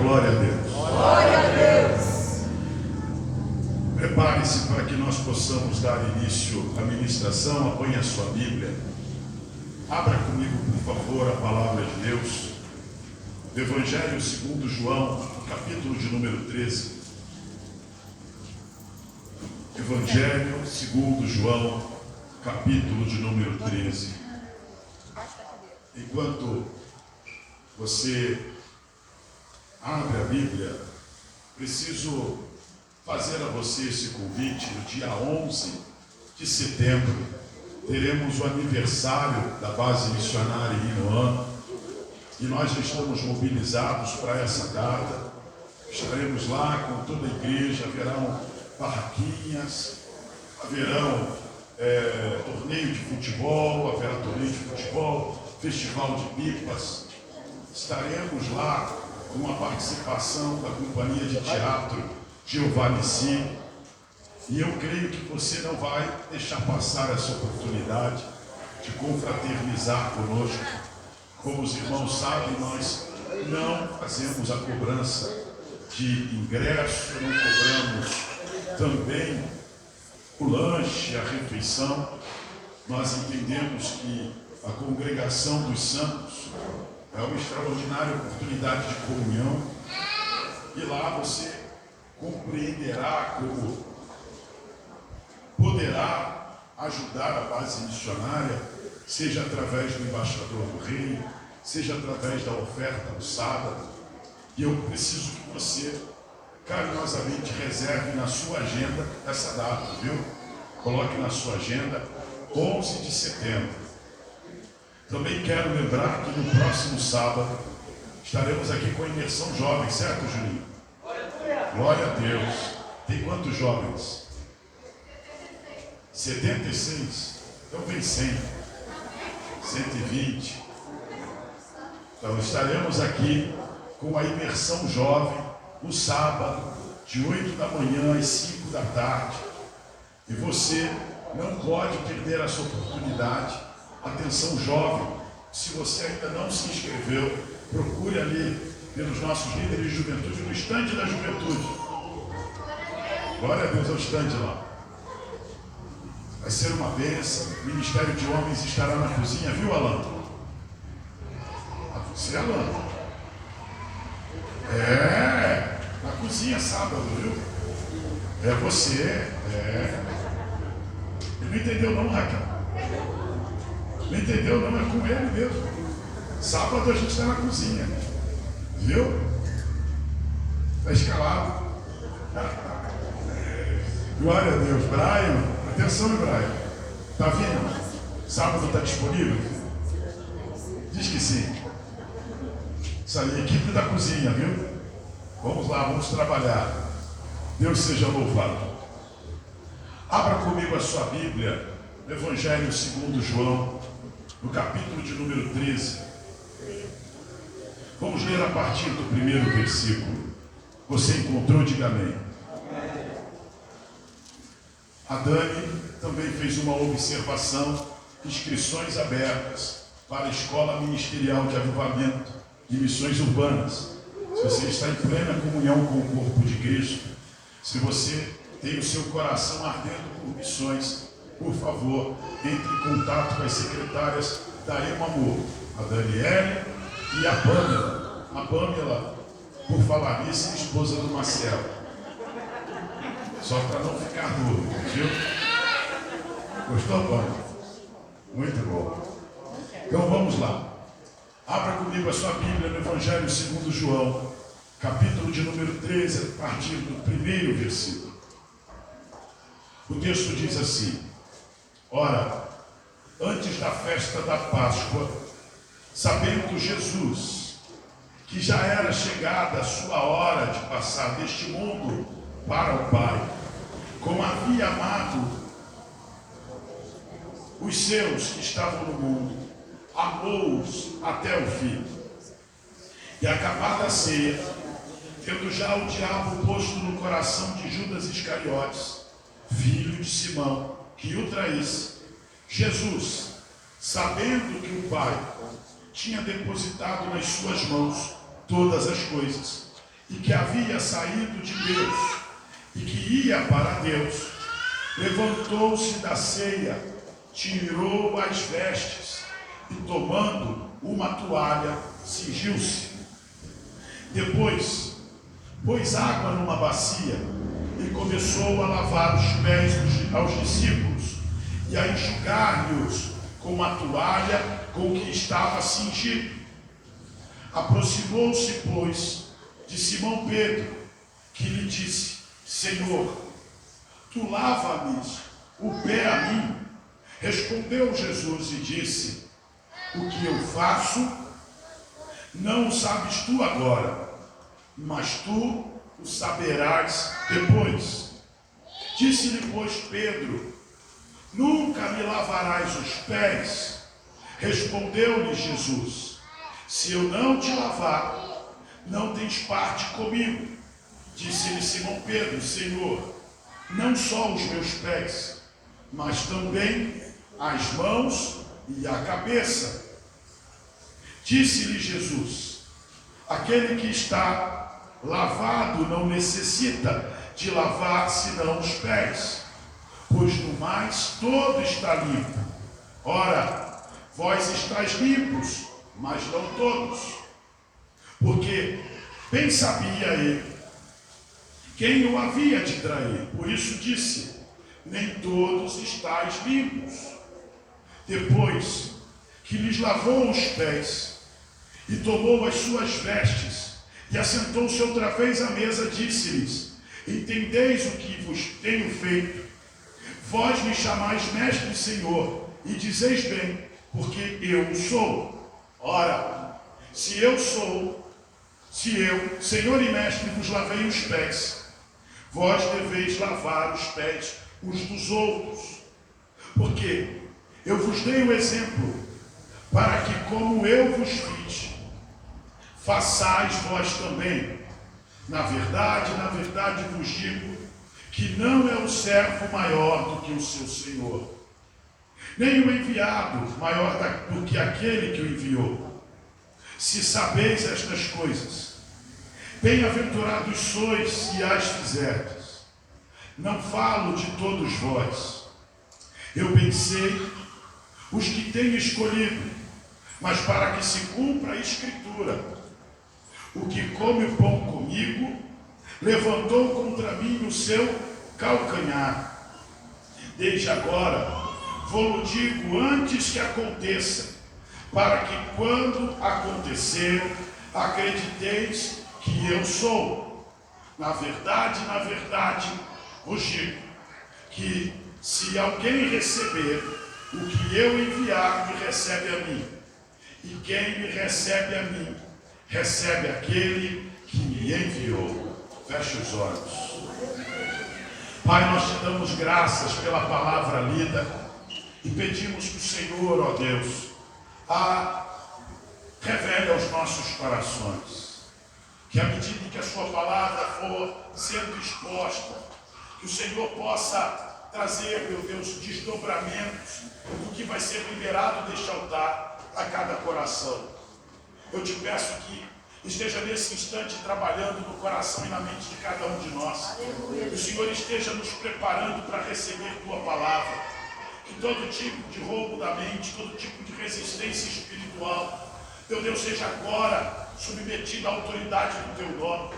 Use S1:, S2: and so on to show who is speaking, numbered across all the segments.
S1: glória a Deus.
S2: Glória a Deus.
S1: Prepare-se para que nós possamos dar início à ministração. Apanhe a sua Bíblia. Abra comigo, por favor, a palavra de Deus. Evangelho segundo João, capítulo de número 13. Evangelho segundo João, capítulo de número 13. Enquanto você abre a Bíblia, preciso fazer a você esse convite. No dia 11 de setembro, teremos o aniversário da base missionária em Inoã, e nós já estamos mobilizados para essa data. Estaremos lá com toda a igreja, haverão barraquinhas, haverão torneio de futebol, haverá torneio de futebol, festival de pipas. Estaremos lá com a participação da companhia de teatro Jeová Nissi, e eu creio que você não vai deixar passar essa oportunidade de confraternizar conosco. Como os irmãos sabem, nós não fazemos a cobrança de ingresso, não cobramos também o lanche, a refeição. Nós entendemos que a congregação dos santos é uma extraordinária oportunidade de comunhão, e lá você compreenderá como poderá ajudar a base missionária, seja através do embaixador do rei, seja através da oferta do sábado. E eu preciso que você carinhosamente reserve na sua agenda essa data, viu? Coloque na sua agenda 11 de setembro. Também quero lembrar que no próximo sábado estaremos aqui com a imersão jovem, certo, Juninho? Glória a Deus. Tem quantos jovens? 76. Então vem 100. 120. Então estaremos aqui com a imersão jovem no sábado, de 8 da manhã às 5 da tarde. E você não pode perder essa oportunidade. Atenção, jovem, se você ainda não se inscreveu, procure ali pelos nossos líderes de juventude, no estande da juventude. Glória a Deus, ao estande lá. Vai ser uma bênção. O Ministério de Homens estará na cozinha, viu, Alan? Você, Alan? Na cozinha sábado, viu? É você, Ele não entendeu não, Raquel? Não entendeu não, é com ele mesmo. Sábado a gente está na cozinha, viu? Está escalado. Glória a Deus. Brian, atenção, Brian. Está vindo? Sábado está disponível? Diz que sim. Isso aí, equipe da cozinha, viu? Vamos lá, vamos trabalhar. Deus seja louvado. Abra comigo a sua Bíblia, no Evangelho segundo João, no capítulo de número 13. Vamos ler a partir do primeiro versículo. Você encontrou? Diga amém. A Dani também fez uma observação: inscrições abertas para a Escola Ministerial de Avivamento e Missões Urbanas. Se você está em plena comunhão com o corpo de Cristo, se você tem o seu coração ardendo por missões, por favor, entre em contato com as secretárias da Amor, a Daniele e a Pâmela. A Pâmela, por falar nisso, é esposa do Marcelo. Só para não ficar dúvida, viu? Gostou, Pâmela? Muito bom. Então vamos lá. Abra comigo a sua Bíblia no Evangelho segundo João, capítulo de número 13, a partir do primeiro versículo. O texto diz assim: Ora, antes da festa da Páscoa, sabendo Jesus que já era chegada a sua hora de passar deste mundo para o Pai, como havia amado os seus que estavam no mundo, amou-os até o fim. E acabada a ceia, tendo já o diabo posto no coração de Judas Iscariotes, filho de Simão, que o traísse, Jesus, sabendo que o Pai tinha depositado nas suas mãos todas as coisas, e que havia saído de Deus e que ia para Deus, levantou-se da ceia, tirou as vestes e, tomando uma toalha, cingiu-se. Depois, pôs água numa bacia e começou a lavar os pés aos discípulos e a enxugar-lhes com a toalha com que estava cingido. Aproximou-se, pois, de Simão Pedro, que lhe disse: Senhor, tu lava-me o pé a mim? Respondeu Jesus e disse: o que eu faço, não o sabes tu agora, mas tu o saberás depois. Disse-lhe, pois, Pedro: nunca me lavarás os pés? Respondeu-lhe Jesus: se eu não te lavar, não tens parte comigo. Disse-lhe Simão Pedro: Senhor, não só os meus pés, mas também as mãos e a cabeça. Disse-lhe Jesus: aquele que está lavado não necessita de lavar senão os pés, pois no mais todo está limpo. Ora, vós estáis limpos, mas não todos. Porque bem sabia ele quem o havia de trair. Por isso disse: nem todos estáis limpos. Depois que lhes lavou os pés e tomou as suas vestes e assentou-se outra vez à mesa, disse-lhes: entendeis o que vos tenho feito? Vós me chamais mestre e Senhor, e dizeis bem, porque eu sou. Ora, se eu, Senhor e mestre, vos lavei os pés, vós deveis lavar os pés uns dos outros. Porque eu vos dei o exemplo, para que, como eu vos fiz, façais vós também. Na verdade vos digo, que não é o servo maior do que o seu senhor, nem o enviado maior do que aquele que o enviou. Se sabeis estas coisas, bem-aventurados sois se as fizerdes. Não falo de todos vós. Eu pensei os que tenho escolhido, mas para que se cumpra a Escritura: o que come o pão comigo, levantou contra mim o seu calcanhar. Desde agora, vou-lo digo antes que aconteça, para que quando acontecer, acrediteis que eu sou. Na verdade, vos digo que se alguém receber o que eu enviar, me recebe a mim. E quem me recebe a mim, recebe aquele que me enviou. Feche os olhos. Pai, nós te damos graças pela palavra lida e pedimos que o Senhor, ó Deus, a revele aos nossos corações. Que à medida em que a sua palavra for sendo exposta, que o Senhor possa trazer, meu Deus, desdobramentos do que vai ser liberado deste altar a cada coração. Eu te peço que esteja nesse instante trabalhando no coração e na mente de cada um de nós. Que o Senhor esteja nos preparando para receber tua palavra. Que todo tipo de roubo da mente, todo tipo de resistência espiritual, meu Deus, seja agora submetido à autoridade do teu nome.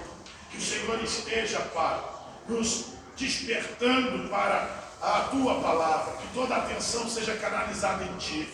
S1: Que o Senhor esteja, Pai, nos despertando para a tua palavra. Que toda a atenção seja canalizada em ti.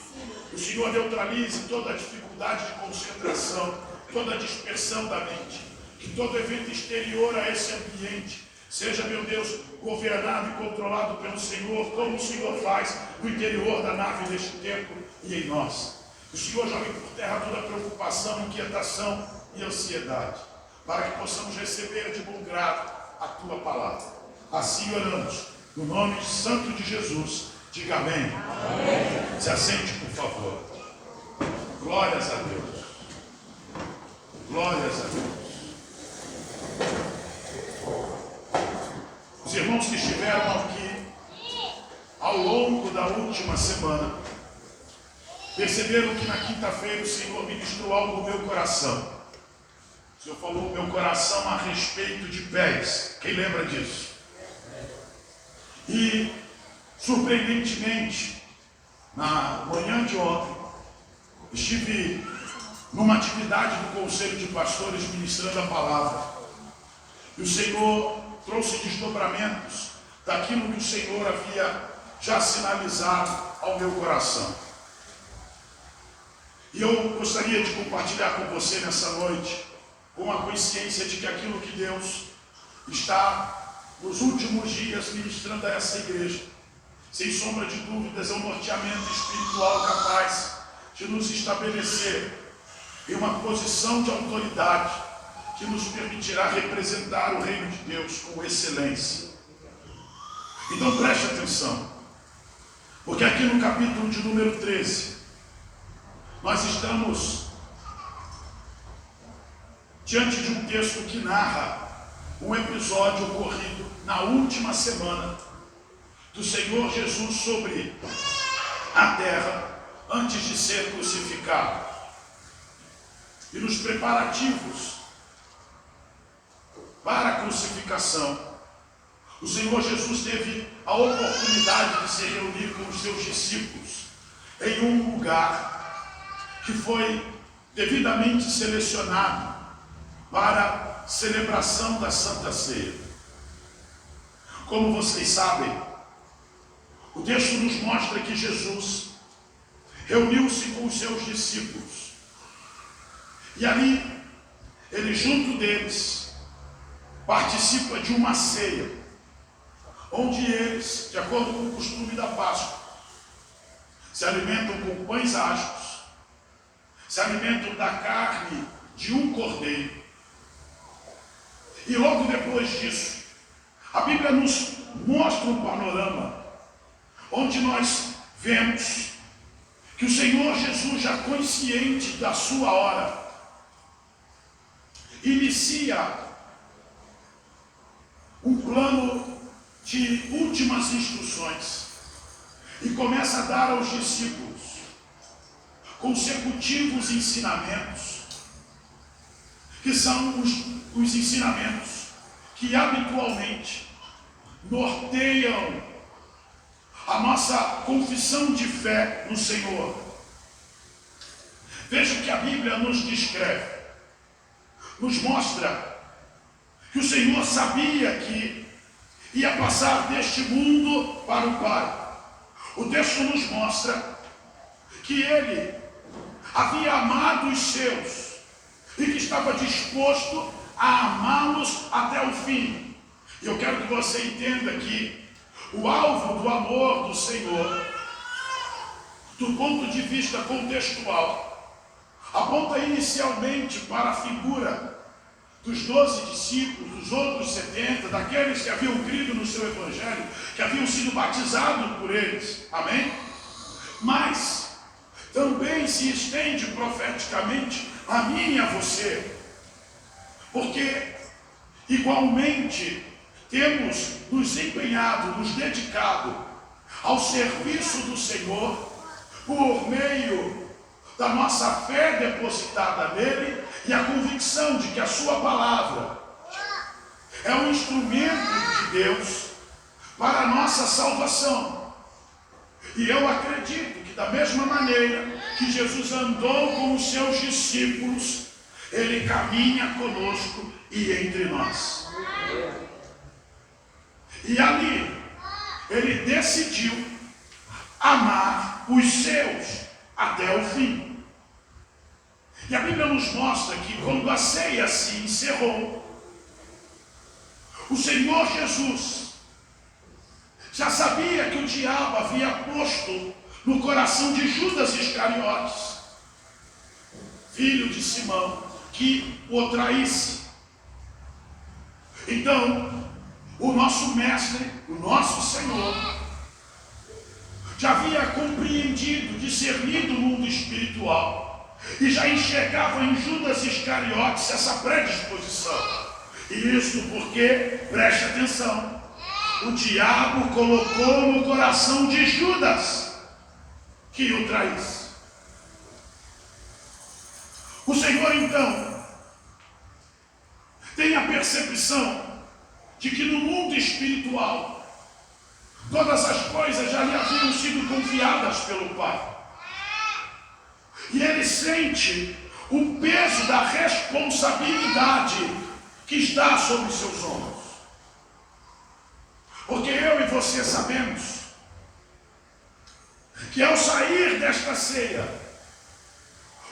S1: Que o Senhor neutralize toda a dificuldade de concentração, toda a dispersão da mente. Que todo evento exterior a esse ambiente seja, meu Deus, governado e controlado pelo Senhor, como o Senhor faz no interior da nave deste templo e em nós. Que o Senhor jogue por terra toda preocupação, inquietação e ansiedade, para que possamos receber de bom grado a tua palavra. Assim oramos, no nome santo de Jesus. Diga amém. Amém. Se assente, por favor. Glórias a Deus. Glórias a Deus. Os irmãos que estiveram aqui ao longo da última semana perceberam que na quinta-feira o Senhor ministrou algo no meu coração Senhor falou no meu coração a respeito de pés. Quem lembra disso? E, surpreendentemente, na manhã de ontem, estive numa atividade do Conselho de Pastores ministrando a palavra. E o Senhor trouxe desdobramentos daquilo que o Senhor havia já sinalizado ao meu coração. E eu gostaria de compartilhar com você nessa noite, com a consciência de que aquilo que Deus está nos últimos dias ministrando a essa igreja, sem sombra de dúvidas, é um norteamento espiritual capaz de nos estabelecer em uma posição de autoridade que nos permitirá representar o reino de Deus com excelência. Então preste atenção, porque aqui no capítulo de número 13, nós estamos diante de um texto que narra um episódio ocorrido na última semana do Senhor Jesus sobre a terra antes de ser crucificado. E nos preparativos para a crucificação, o Senhor Jesus teve a oportunidade de se reunir com os seus discípulos em um lugar que foi devidamente selecionado para a celebração da Santa Ceia. Como vocês sabem, o texto nos mostra que Jesus reuniu-se com os seus discípulos. E ali, ele junto deles, participa de uma ceia, onde eles, de acordo com o costume da Páscoa, se alimentam com pães asmos, se alimentam da carne de um cordeiro. E logo depois disso, a Bíblia nos mostra um panorama onde nós vemos que o Senhor Jesus, já consciente da sua hora, inicia um plano de últimas instruções e começa a dar aos discípulos consecutivos ensinamentos, que são os ensinamentos que habitualmente norteiam a nossa confissão de fé no Senhor. Veja o que a Bíblia nos descreve, nos mostra que o Senhor sabia que ia passar deste mundo para o Pai. O texto nos mostra que Ele havia amado os seus e que estava disposto a amá-los até o fim. E eu quero que você entenda que o alvo do amor do Senhor, do ponto de vista contextual, aponta inicialmente para a figura dos 12 discípulos, dos outros 70, daqueles que haviam crido no seu evangelho, que haviam sido batizados por eles. Amém? Mas também se estende profeticamente a mim e a você, porque igualmente temos nos empenhado, nos dedicado ao serviço do Senhor por meio da nossa fé depositada nele e a convicção de que a sua palavra é um instrumento de Deus para a nossa salvação. E eu acredito que da mesma maneira que Jesus andou com os seus discípulos, ele caminha conosco e entre nós. E ali, ele decidiu amar os seus até o fim. E a Bíblia nos mostra que quando a ceia se encerrou, o Senhor Jesus já sabia que o diabo havia posto no coração de Judas Iscariotes, filho de Simão, que o traísse. Então, o nosso mestre, o nosso Senhor, já havia compreendido, discernido o mundo espiritual e já enxergava em Judas Iscariotes essa predisposição. E isso porque, preste atenção, o diabo colocou no coração de Judas que o traísse. O Senhor então percepção de que no mundo espiritual todas as coisas já lhe haviam sido confiadas pelo Pai. E ele sente o peso da responsabilidade que está sobre seus ombros. Porque eu e você sabemos que ao sair desta ceia,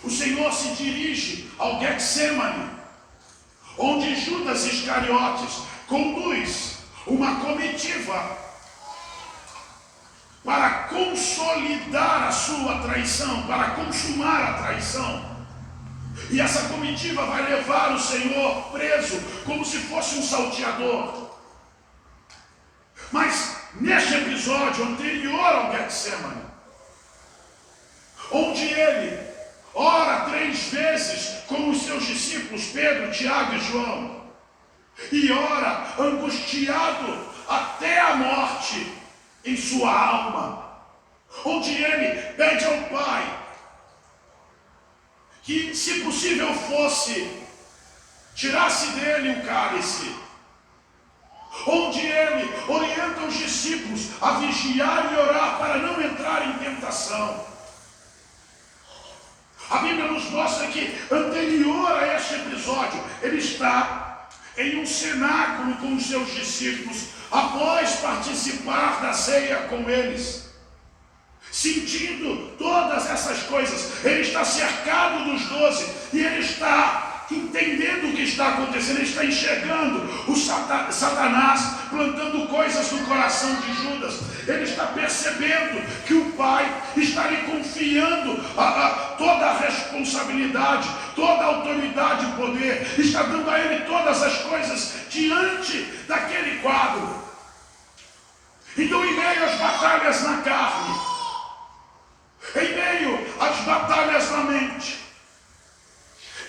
S1: o Senhor se dirige ao Getsemane, onde Judas Iscariotes conduz uma comitiva para consolidar a sua traição, para consumar a traição. E essa comitiva vai levar o Senhor preso como se fosse um salteador. Mas neste episódio anterior ao Getsemane, onde ele ora 3 vezes com os seus discípulos Pedro, Tiago e João, e ora angustiado até a morte em sua alma, onde ele pede ao Pai que, se possível fosse, tirasse dele o cálice, onde ele orienta os discípulos a vigiar e orar para não entrar em tentação. A Bíblia nos mostra que, anterior a este episódio, ele está em um cenáculo com os seus discípulos, após participar da ceia com eles. Sentindo todas essas coisas, ele está cercado dos 12 e ele está entendendo o que está acontecendo. Ele está enxergando o Satanás plantando coisas no coração de Judas. Ele está percebendo que o Pai está lhe confiando toda a responsabilidade, toda a autoridade e poder, está dando a ele todas as coisas diante daquele quadro. Então, em meio às batalhas na carne, em meio às batalhas na mente,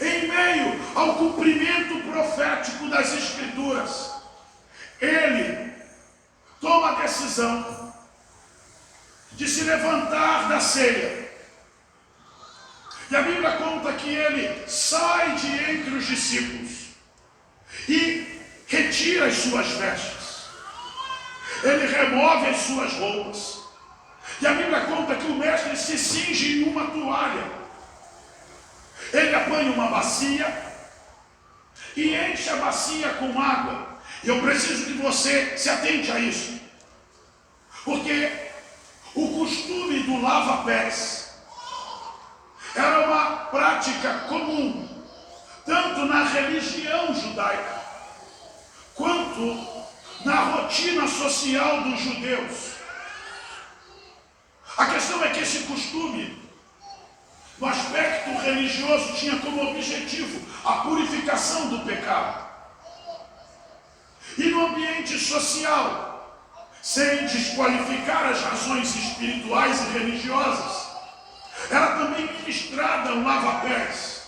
S1: em meio ao cumprimento profético das Escrituras, ele toma a decisão de se levantar da ceia. E a Bíblia conta que ele sai de entre os discípulos e retira as suas vestes. Ele remove as suas roupas. E a Bíblia conta que o mestre se cinge em uma toalha. Ele apanha uma bacia e enche a bacia com água. E eu preciso que você se atente a isso, porque o costume do lava-pés era uma prática comum, tanto na religião judaica, quanto na rotina social dos judeus. A questão é que esse costume, no aspecto religioso, tinha como objetivo a purificação do pecado. E no ambiente social, sem desqualificar as razões espirituais e religiosas, era também ministrada o lava-pés,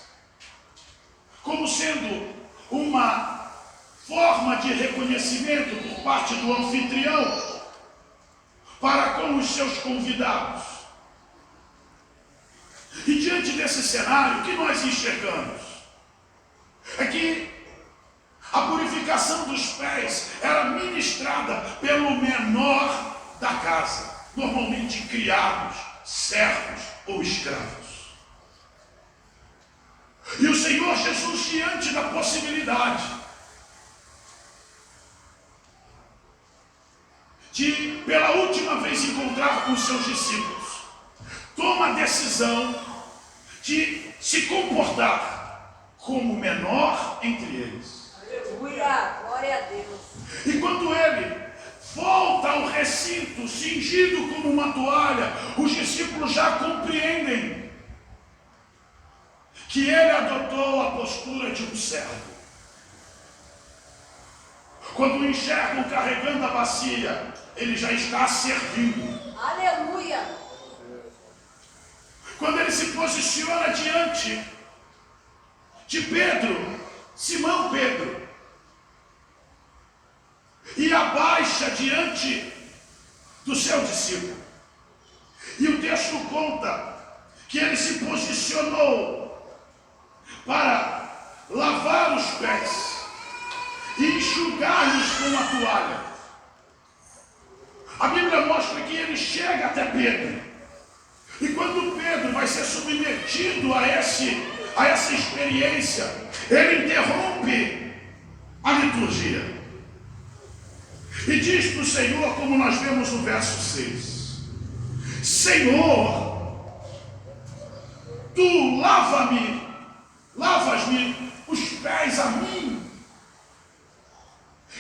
S1: como sendo uma forma de reconhecimento por parte do anfitrião para com os seus convidados. E diante desse cenário, o que nós enxergamos? É que a purificação dos pés era ministrada pelo menor da casa, normalmente criados, servos ou escravos. E o Senhor Jesus, diante da possibilidade de, pela última vez, encontrar com seus discípulos, toma a decisão de se comportar como o menor entre eles.
S2: Aleluia, glória a Deus.
S1: E quando ele volta ao recinto, cingido como uma toalha, os discípulos já compreendem que ele adotou a postura de um servo. Quando o enxergam carregando a bacia, ele já está servindo.
S2: Aleluia.
S1: Quando ele se posiciona diante de Pedro, Simão Pedro, e abaixa diante do seu discípulo. E o texto conta que ele se posicionou para lavar os pés. e enxugar-lhes com a toalha. A Bíblia mostra que ele chega até Pedro. E quando Pedro vai ser submetido a essa experiência, ele interrompe a liturgia. E diz para o Senhor, como nós vemos no verso 6: Senhor, tu lavas-me os pés a mim.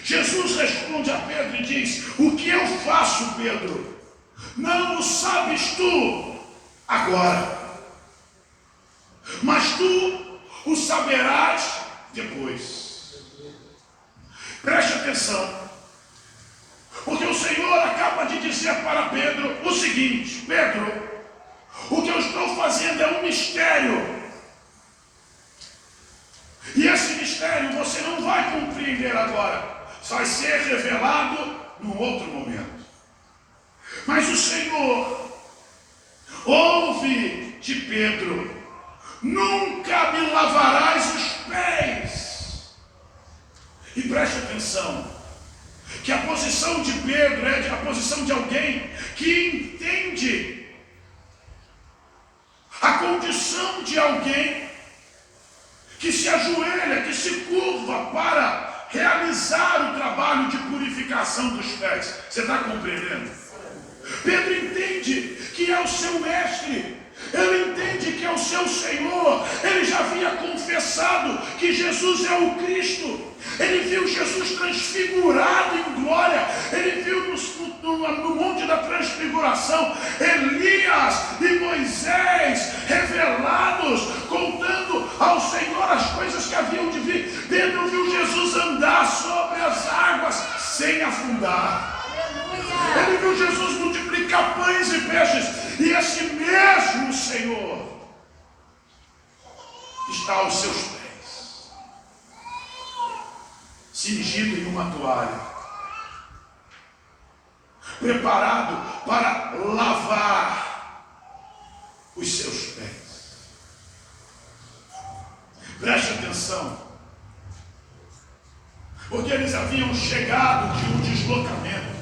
S1: Jesus responde a Pedro e diz: o que eu faço, Pedro, não o sabes tu agora, mas tu o saberás depois. Preste atenção, porque o Senhor acaba de dizer para Pedro o seguinte: Pedro, o que eu estou fazendo é um mistério. E esse mistério você não vai compreender agora. Vai ser revelado num outro momento. Mas o Senhor ouve de Pedro: nunca me lavarás os pés. E preste atenção, que a posição de Pedro é a posição de alguém que entende a condição de alguém que se ajoelha, que se curva para realizar o trabalho de purificação dos pés. Você está compreendendo? Pedro entende que é o seu mestre, ele entende que é o seu Senhor. Ele já havia confessado que Jesus é o Cristo. Ele viu Jesus transfigurado em glória. Ele viu no monte da transfiguração Elias e Moisés revelados, contando ao Senhor as coisas que haviam de vir. Pedro viu Jesus andar sobre as águas sem afundar.
S2: Aleluia.
S1: Ele viu Jesus multiplicar pães e peixes. E esse mesmo Senhor está aos seus pés, cingido em uma toalha, preparado para lavar os seus pés. Preste atenção, porque eles haviam chegado de um deslocamento.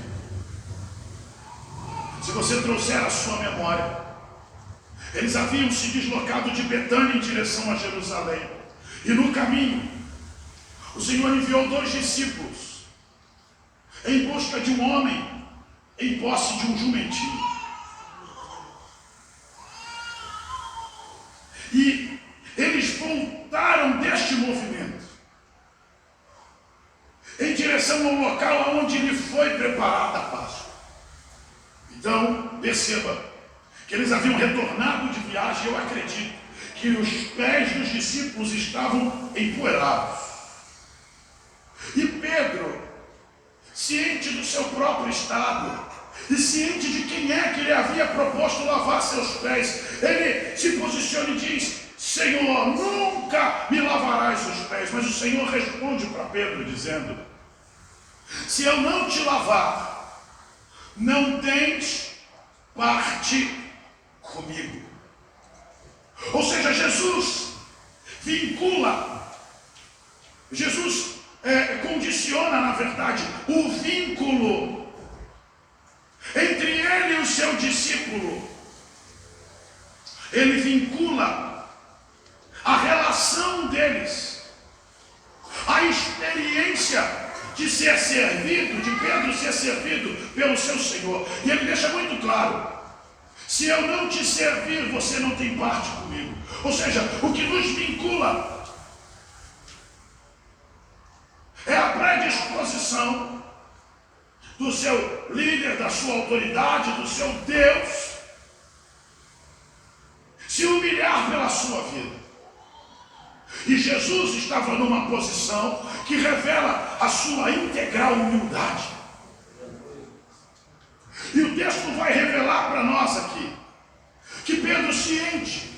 S1: Se você trouxer a sua memória, eles haviam se deslocado de Betânia em direção a Jerusalém. E no caminho, o Senhor enviou 2 discípulos em busca de um homem em posse de um jumentinho. E eles voltaram deste movimento em direção ao local onde lhe foi preparada a Páscoa. Então, perceba que eles haviam retornado de viagem. Eu acredito que os pés dos discípulos estavam empoeirados. E Pedro, ciente do seu próprio estado e ciente de quem é que lhe havia proposto lavar seus pés, ele se posiciona e diz: Senhor, nunca me lavarás os pés. Mas o Senhor responde para Pedro dizendo: se eu não te lavar, não tens parte comigo. Ou seja, Jesus condiciona, na verdade, o vínculo entre ele e o seu discípulo. Ele vincula a relação deles, a experiência de ser servido, de Pedro ser servido pelo seu Senhor. E ele deixa muito claro: se eu não te servir, você não tem parte comigo. Ou seja, o que nos vincula é a predisposição do seu líder, da sua autoridade, do seu Deus, se humilhar pela sua vida. E Jesus estava numa posição que revela a sua integral humildade. E o texto vai revelar para nós aqui que Pedro, ciente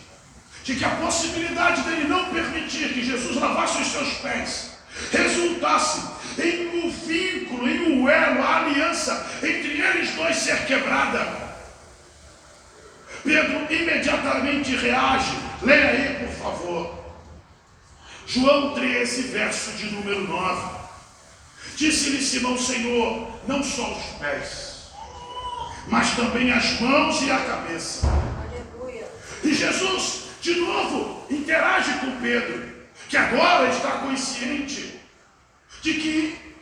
S1: de que a possibilidade dele não permitir que Jesus lavasse os seus pés resultasse em um vínculo, em um elo, a aliança entre eles dois ser quebrada, Pedro imediatamente reage. Leia aí, por favor, João 13, verso de número 9. Disse-lhe Simão: Senhor, não só os pés, mas também as mãos e a cabeça.
S2: Aleluia.
S1: E Jesus, de novo, interage com Pedro, que agora está consciente de que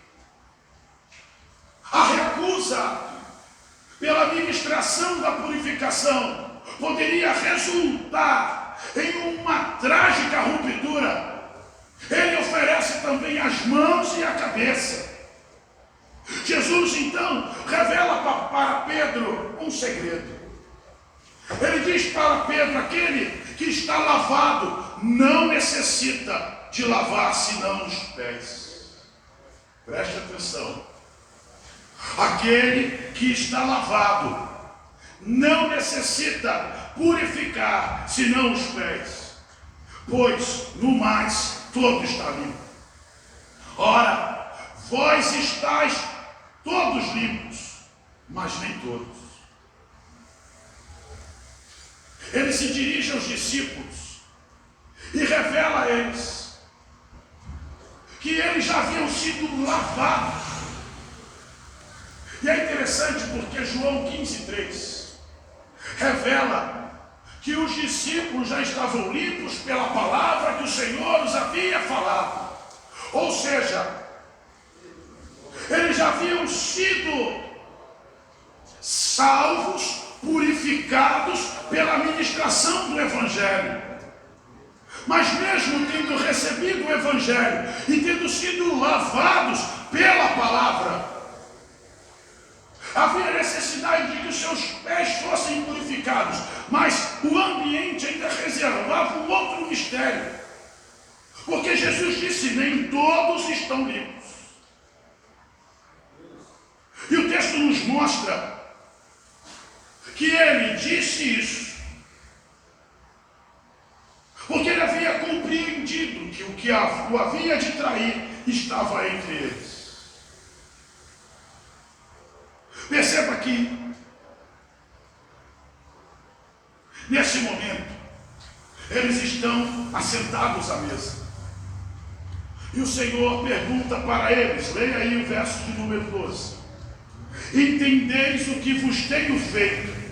S1: a recusa pela ministração da purificação poderia resultar em uma trágica ruptura. Ele oferece também as mãos e a cabeça. Jesus então revela para Pedro um segredo. Ele diz para Pedro: aquele que está lavado não necessita de lavar senão os pés. Preste atenção. Aquele que está lavado não necessita purificar senão os pés, pois no mais todo está limpo. Ora, vós estáis todos limpos, mas nem todos. Ele se dirige aos discípulos e revela a eles que eles já haviam sido lavados. E é interessante porque João 15:3 revela que os discípulos já estavam limpos pela palavra que o Senhor os havia falado. Ou seja, eles já haviam sido salvos, purificados pela ministração do Evangelho. Mas mesmo tendo recebido o Evangelho e tendo sido lavados pela palavra, havia necessidade de que os seus pés fossem purificados, mas o ambiente ainda reservava um outro mistério, porque Jesus disse: nem todos estão limpos. E o texto nos mostra que ele disse isso porque ele havia compreendido que o que o havia de trair estava entre eles. Perceba que nesse momento eles estão assentados à mesa e o Senhor pergunta para eles, leia aí o verso de número 12: entendeis o que vos tenho feito?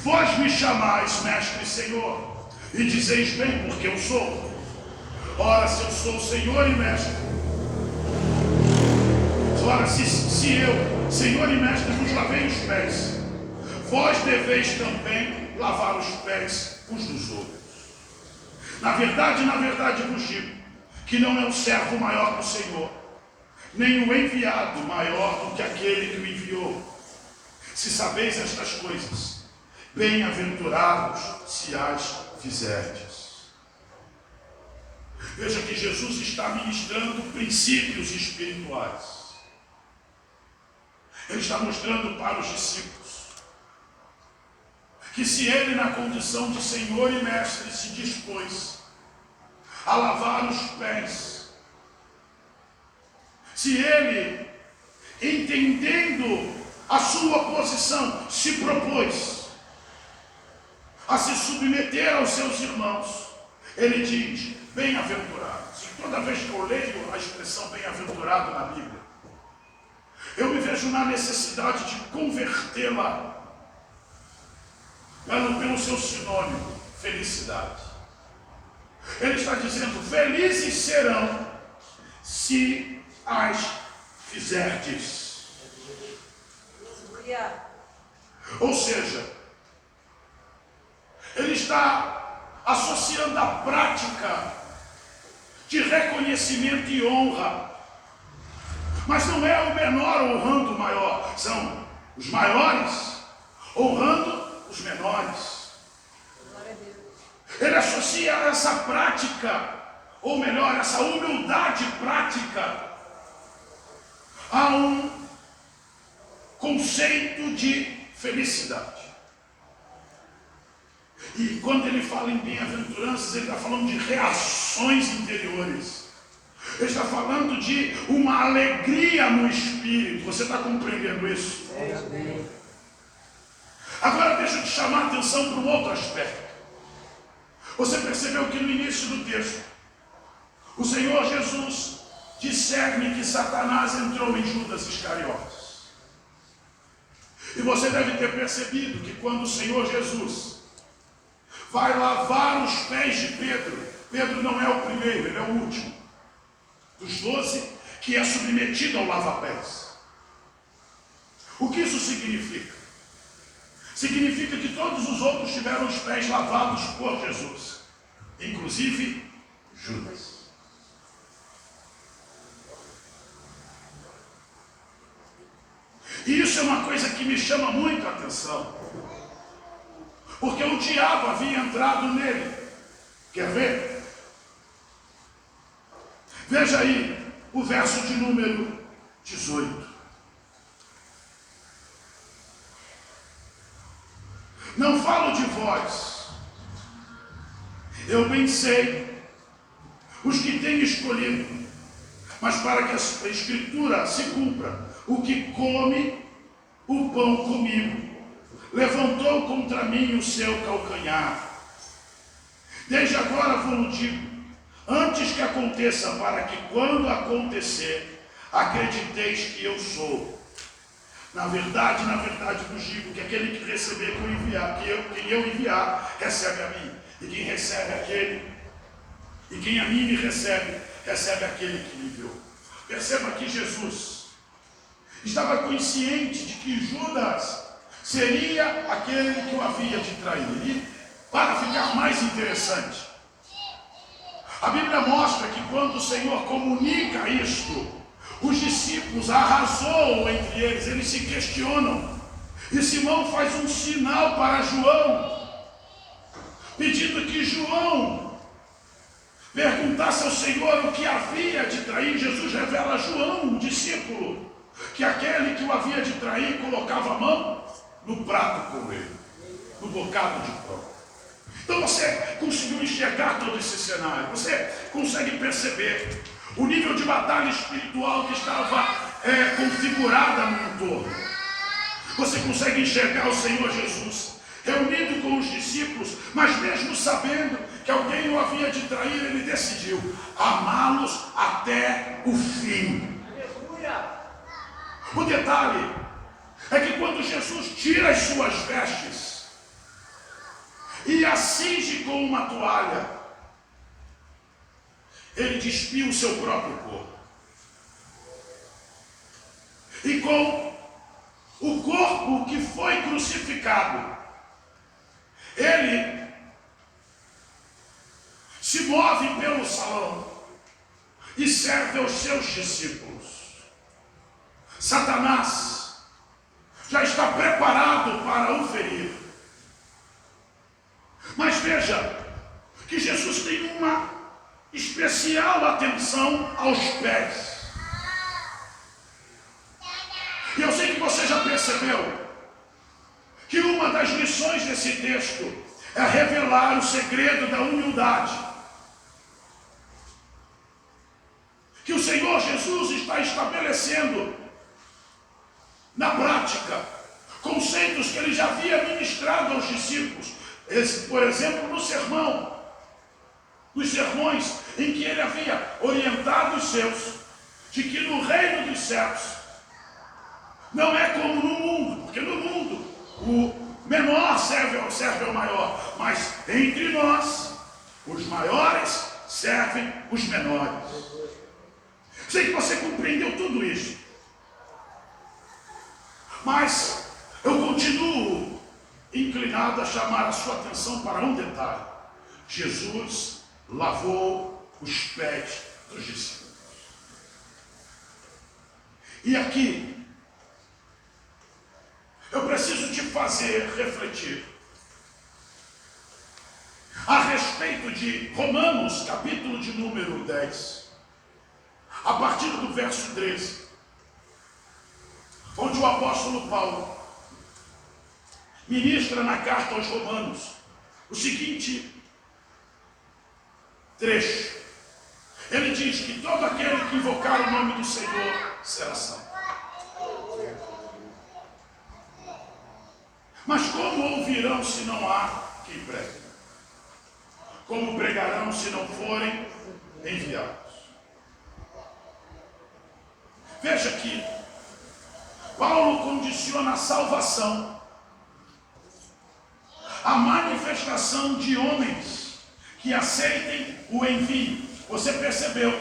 S1: Vós me chamais mestre e Senhor, e dizeis bem, porque eu sou. Ora, se eu sou Senhor e mestre, ora, se eu, Senhor e mestre, vos lavei os pés, vós deveis também lavar os pés uns dos outros. Na verdade vos digo que não é o servo maior que o Senhor, nem o enviado maior do que aquele que o enviou. Se sabeis estas coisas, bem-aventurados se as fizerdes. Veja que Jesus está ministrando princípios espirituais. Ele está mostrando para os discípulos que se ele, na condição de Senhor e Mestre, se dispôs a lavar os pés, se ele, entendendo a sua posição, se propôs a se submeter aos seus irmãos, ele diz: bem-aventurados. E toda vez que eu leio a expressão bem-aventurado na Bíblia, eu me vejo na necessidade de convertê-la pelo seu sinônimo, felicidade. Ele está dizendo: felizes serão se as fizerdes. Ou seja, ele está associando a prática de reconhecimento e honra. Mas não é o menor honrando o maior, são os maiores honrando os menores. Ele associa essa prática, ou melhor, essa humildade prática, a um conceito de felicidade. E quando ele fala em bem-aventuranças, ele está falando de reações interiores. Ele está falando de uma alegria no espírito. Você está compreendendo isso? Agora deixa eu te chamar a atenção para um outro aspecto. Você percebeu que no início do texto, o Senhor Jesus discerne que Satanás entrou em Judas Iscariotes. E você deve ter percebido que quando o Senhor Jesus vai lavar os pés de Pedro, Pedro não é o primeiro, ele é o último dos 12 que é submetido ao lava-pés. O que isso significa? Significa que todos os outros tiveram os pés lavados por Jesus, inclusive Judas. E isso é uma coisa que me chama muito a atenção, porque o diabo havia entrado nele. Quer ver? Veja aí o verso de número 18. Não falo de vós, eu bem sei os que tenho escolhido, mas para que a Escritura se cumpra, o que come o pão comigo, levantou contra mim o seu calcanhar. Desde agora vos digo, antes que aconteça, para que quando acontecer, acrediteis que eu sou. Na verdade vos digo que aquele que receber quem eu enviar, recebe a mim. E quem recebe aquele, e quem a mim me recebe, recebe aquele que me enviou. Perceba que Jesus estava consciente de que Judas seria aquele que o havia de trair. E para ficar mais interessante, a Bíblia mostra que quando o Senhor comunica isto, os discípulos arrasou entre eles se questionam. E Simão faz um sinal para João, pedindo que João perguntasse ao Senhor o que havia de trair. Jesus revela a João, o discípulo, que aquele que o havia de trair colocava a mão no prato com ele, no bocado de pão. Então você conseguiu enxergar todo esse cenário, você consegue perceber o nível de batalha espiritual que estava configurada no entorno. Você consegue enxergar o Senhor Jesus reunido com os discípulos, mas mesmo sabendo que alguém o havia de trair, ele decidiu amá-los até o fim. O detalhe é que quando Jesus tira as suas vestes e a cinge com uma toalha, ele despiu o seu próprio corpo. E com o corpo que foi crucificado, ele se move pelo salão e serve aos seus discípulos. Satanás já está preparado para o ferir. Mas veja que Jesus tem uma especial atenção aos pés. E eu sei que você já percebeu que uma das lições desse texto é revelar o segredo da humildade. Que o Senhor Jesus está estabelecendo na prática conceitos que ele já havia ministrado aos discípulos. Por exemplo, no sermão, nos sermões em que ele havia orientado os seus, de que no reino dos céus não é como no mundo, porque no mundo o menor serve ao maior, mas entre nós os maiores servem os menores. Sei que você compreendeu tudo isso, mas eu continuo inclinado a chamar a sua atenção para um detalhe. Jesus lavou os pés dos discípulos. E aqui eu preciso te fazer refletir a respeito de Romanos, capítulo de número 10, a partir do verso 13, onde o apóstolo Paulo ministra na carta aos Romanos o seguinte trecho. Ele diz que todo aquele que invocar o nome do Senhor será salvo. Mas como ouvirão se não há quem pregue? Como pregarão se não forem enviados? Veja que Paulo condiciona a salvação à manifestação de homens que aceitem o envio. Você percebeu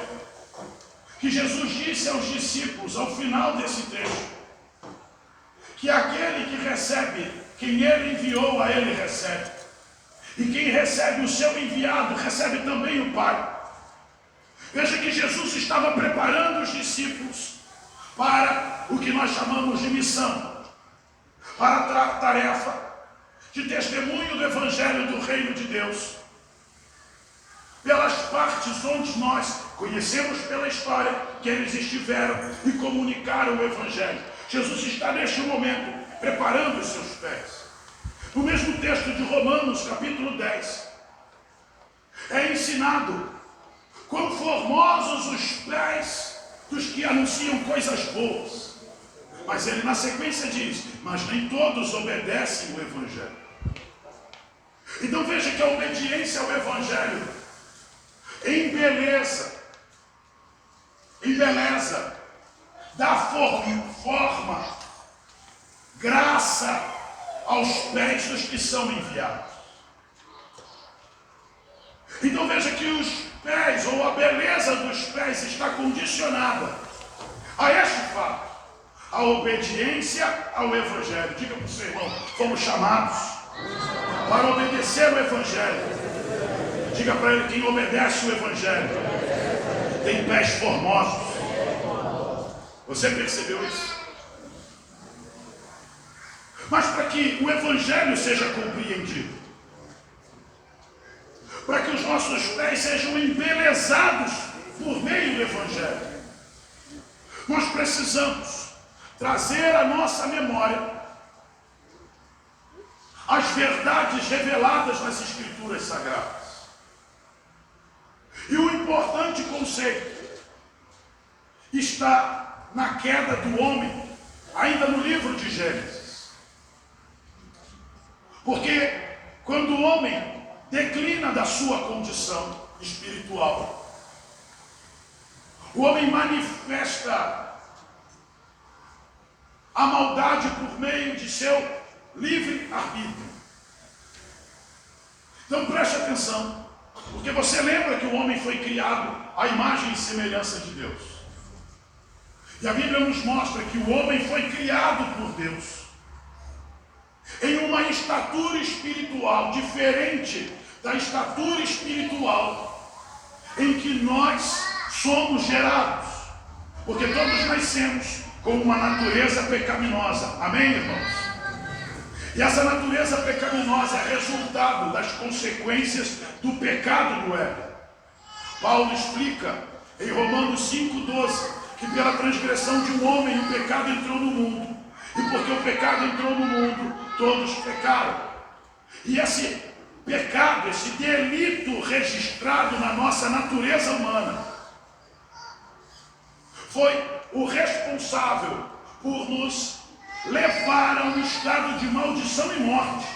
S1: que Jesus disse aos discípulos, ao final desse trecho, que aquele que recebe, quem ele enviou, a ele recebe. E quem recebe o seu enviado, recebe também o Pai. Veja que Jesus estava preparando os discípulos para o que nós chamamos de missão, para a tarefa de testemunho do Evangelho do Reino de Deus, pelas partes onde nós conhecemos pela história que eles estiveram e comunicaram o Evangelho. Jesus está neste momento preparando os seus pés. No mesmo texto de Romanos, capítulo 10, é ensinado quão formosos os pés dos que anunciam coisas boas. Mas ele na sequência diz, mas nem todos obedecem o Evangelho. Então veja que a obediência ao Evangelho embeleza, dá forma, graça aos pés dos que são enviados. Então veja que os pés, ou a beleza dos pés, está condicionada a este fato, a obediência ao Evangelho. Diga para o seu irmão, fomos chamados para obedecer o Evangelho. Diga para ele, quem obedece o Evangelho tem pés formosos. Você percebeu isso? Mas para que o Evangelho seja compreendido, para que os nossos pés sejam embelezados por meio do Evangelho, nós precisamos trazer à nossa memória as verdades reveladas nas Escrituras Sagradas. E o importante conceito está na queda do homem, ainda no livro de Gênesis. Porque quando o homem declina da sua condição espiritual, o homem manifesta a maldade por meio de seu livre-arbítrio. Então preste atenção, porque você lembra que o homem foi criado à imagem e semelhança de Deus. E a Bíblia nos mostra que o homem foi criado por Deus em uma estatura espiritual diferente da estatura espiritual em que nós somos gerados. Porque todos nascemos com uma natureza pecaminosa. Amém, irmãos? E essa natureza pecaminosa é resultado das consequências do pecado do Éden. Paulo explica em Romanos 5,12 que pela transgressão de um homem o pecado entrou no mundo. E porque o pecado entrou no mundo, todos pecaram. E esse pecado, esse delito registrado na nossa natureza humana, foi o responsável por nos levar a um estado de maldição e morte.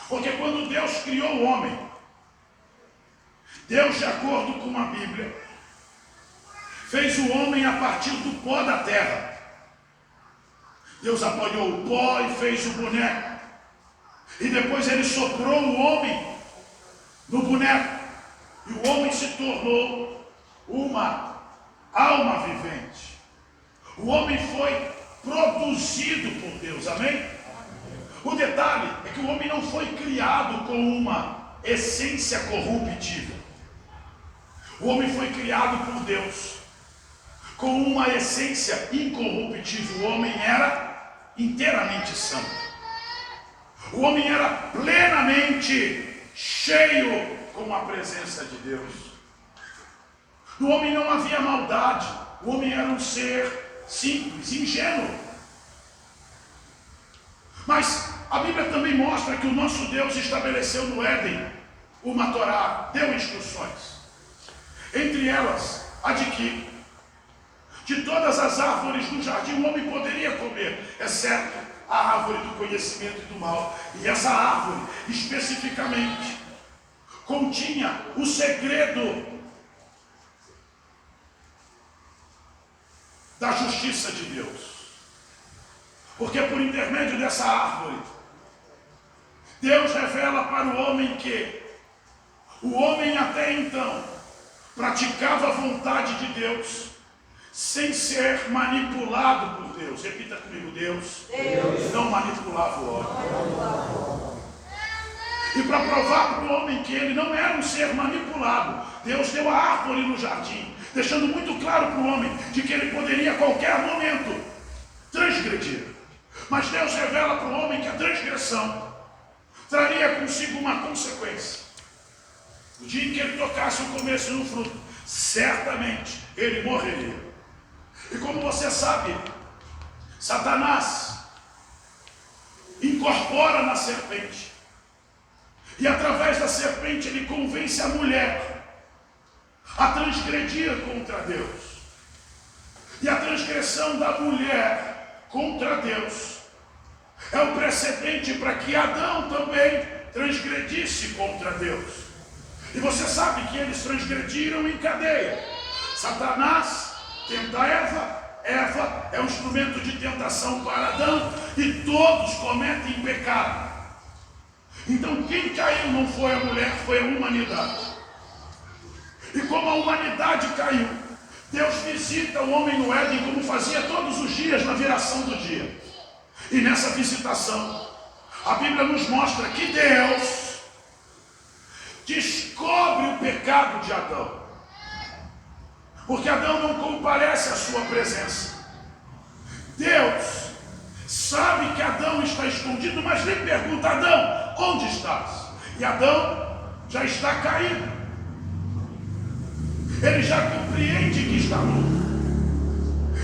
S1: Porque quando Deus criou o homem, Deus, de acordo com a Bíblia, fez o homem a partir do pó da terra. Deus apanhou o pó e fez o boneco. E depois ele soprou o homem no boneco. E o homem se tornou uma alma vivente. O homem foi produzido por Deus, amém? O detalhe é que o homem não foi criado com uma essência corruptível. O homem foi criado por Deus com uma essência incorruptível. O homem era inteiramente santo. O homem era plenamente cheio com a presença de Deus. No homem não havia maldade. O homem era um ser simples, ingênuo. Mas a Bíblia também mostra que o nosso Deus estabeleceu no Éden uma Torá, deu instruções. Entre elas, a de que de todas as árvores do jardim o homem poderia comer, exceto a árvore do conhecimento e do mal. E essa árvore, especificamente, continha o segredo da justiça de Deus. Porque por intermédio dessa árvore, Deus revela para o homem que o homem até então praticava a vontade de Deus sem ser manipulado por Deus. Repita comigo, Deus não manipulava o homem. E para provar para o homem que ele não era um ser manipulado, Deus deu a árvore no jardim, deixando muito claro para o homem de que ele poderia a qualquer momento transgredir. Mas Deus revela para o homem que a transgressão traria consigo uma consequência. O dia em que ele tocasse o começo no fruto, certamente ele morreria. E como você sabe, Satanás incorpora na serpente. E através da serpente ele convence a mulher a transgredir contra Deus. E a transgressão da mulher contra Deus é o precedente para que Adão também transgredisse contra Deus. E você sabe que eles transgrediram em cadeia. Satanás tenta Eva, Eva é um instrumento de tentação para Adão, e todos cometem pecado. Então quem caiu não foi a mulher, foi a humanidade. E como a humanidade caiu, Deus visita o homem no Éden como fazia todos os dias na viração do dia. E nessa visitação, a Bíblia nos mostra que Deus descobre o pecado de Adão. Porque Adão não comparece à sua presença. Deus sabe que Adão está escondido, mas lhe pergunta: Adão, onde estás? E Adão já está caído. Ele já compreende que está nu.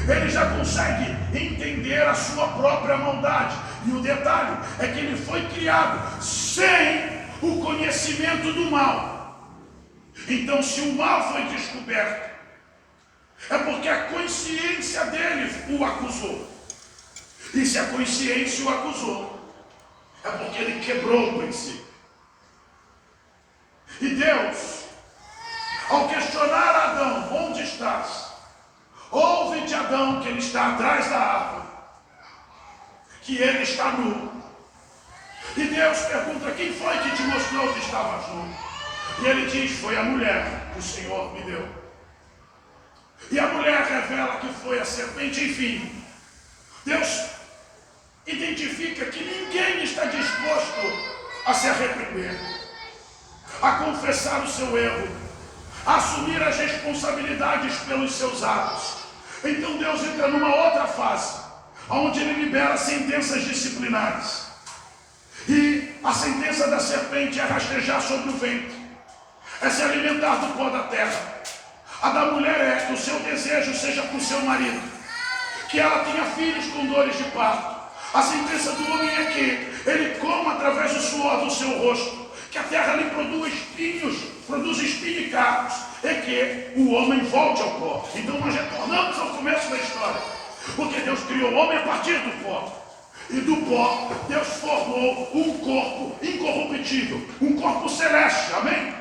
S1: Ele já consegue entender a sua própria maldade. E o detalhe é que ele foi criado sem o conhecimento do mal. Então, se o mal foi descoberto, é porque a consciência dele o acusou. E se a consciência o acusou, é porque ele quebrou o princípio. E Deus, ao questionar Adão: onde estás? Ouve de Adão que ele está atrás da árvore, que ele está nu. E Deus pergunta: quem foi que te mostrou que estavas nu? E ele diz: foi a mulher que o Senhor me deu. E a mulher revela que foi a serpente. Enfim, Deus identifica que ninguém está disposto a se arrepender, a confessar o seu erro, a assumir as responsabilidades pelos seus atos. Então Deus entra numa outra fase, onde ele libera sentenças disciplinares. E a sentença da serpente é rastejar sobre o ventre, é se alimentar do pó da terra. A da mulher é que o seu desejo seja para o seu marido, que ela tenha filhos com dores de parto. A sentença do homem é que ele coma através do suor do seu rosto, que a terra lhe produza espinho e cardos, e que o homem volte ao pó. Então nós retornamos ao começo da história, porque Deus criou o homem a partir do pó. E do pó, Deus formou um corpo incorruptível, um corpo celeste, amém?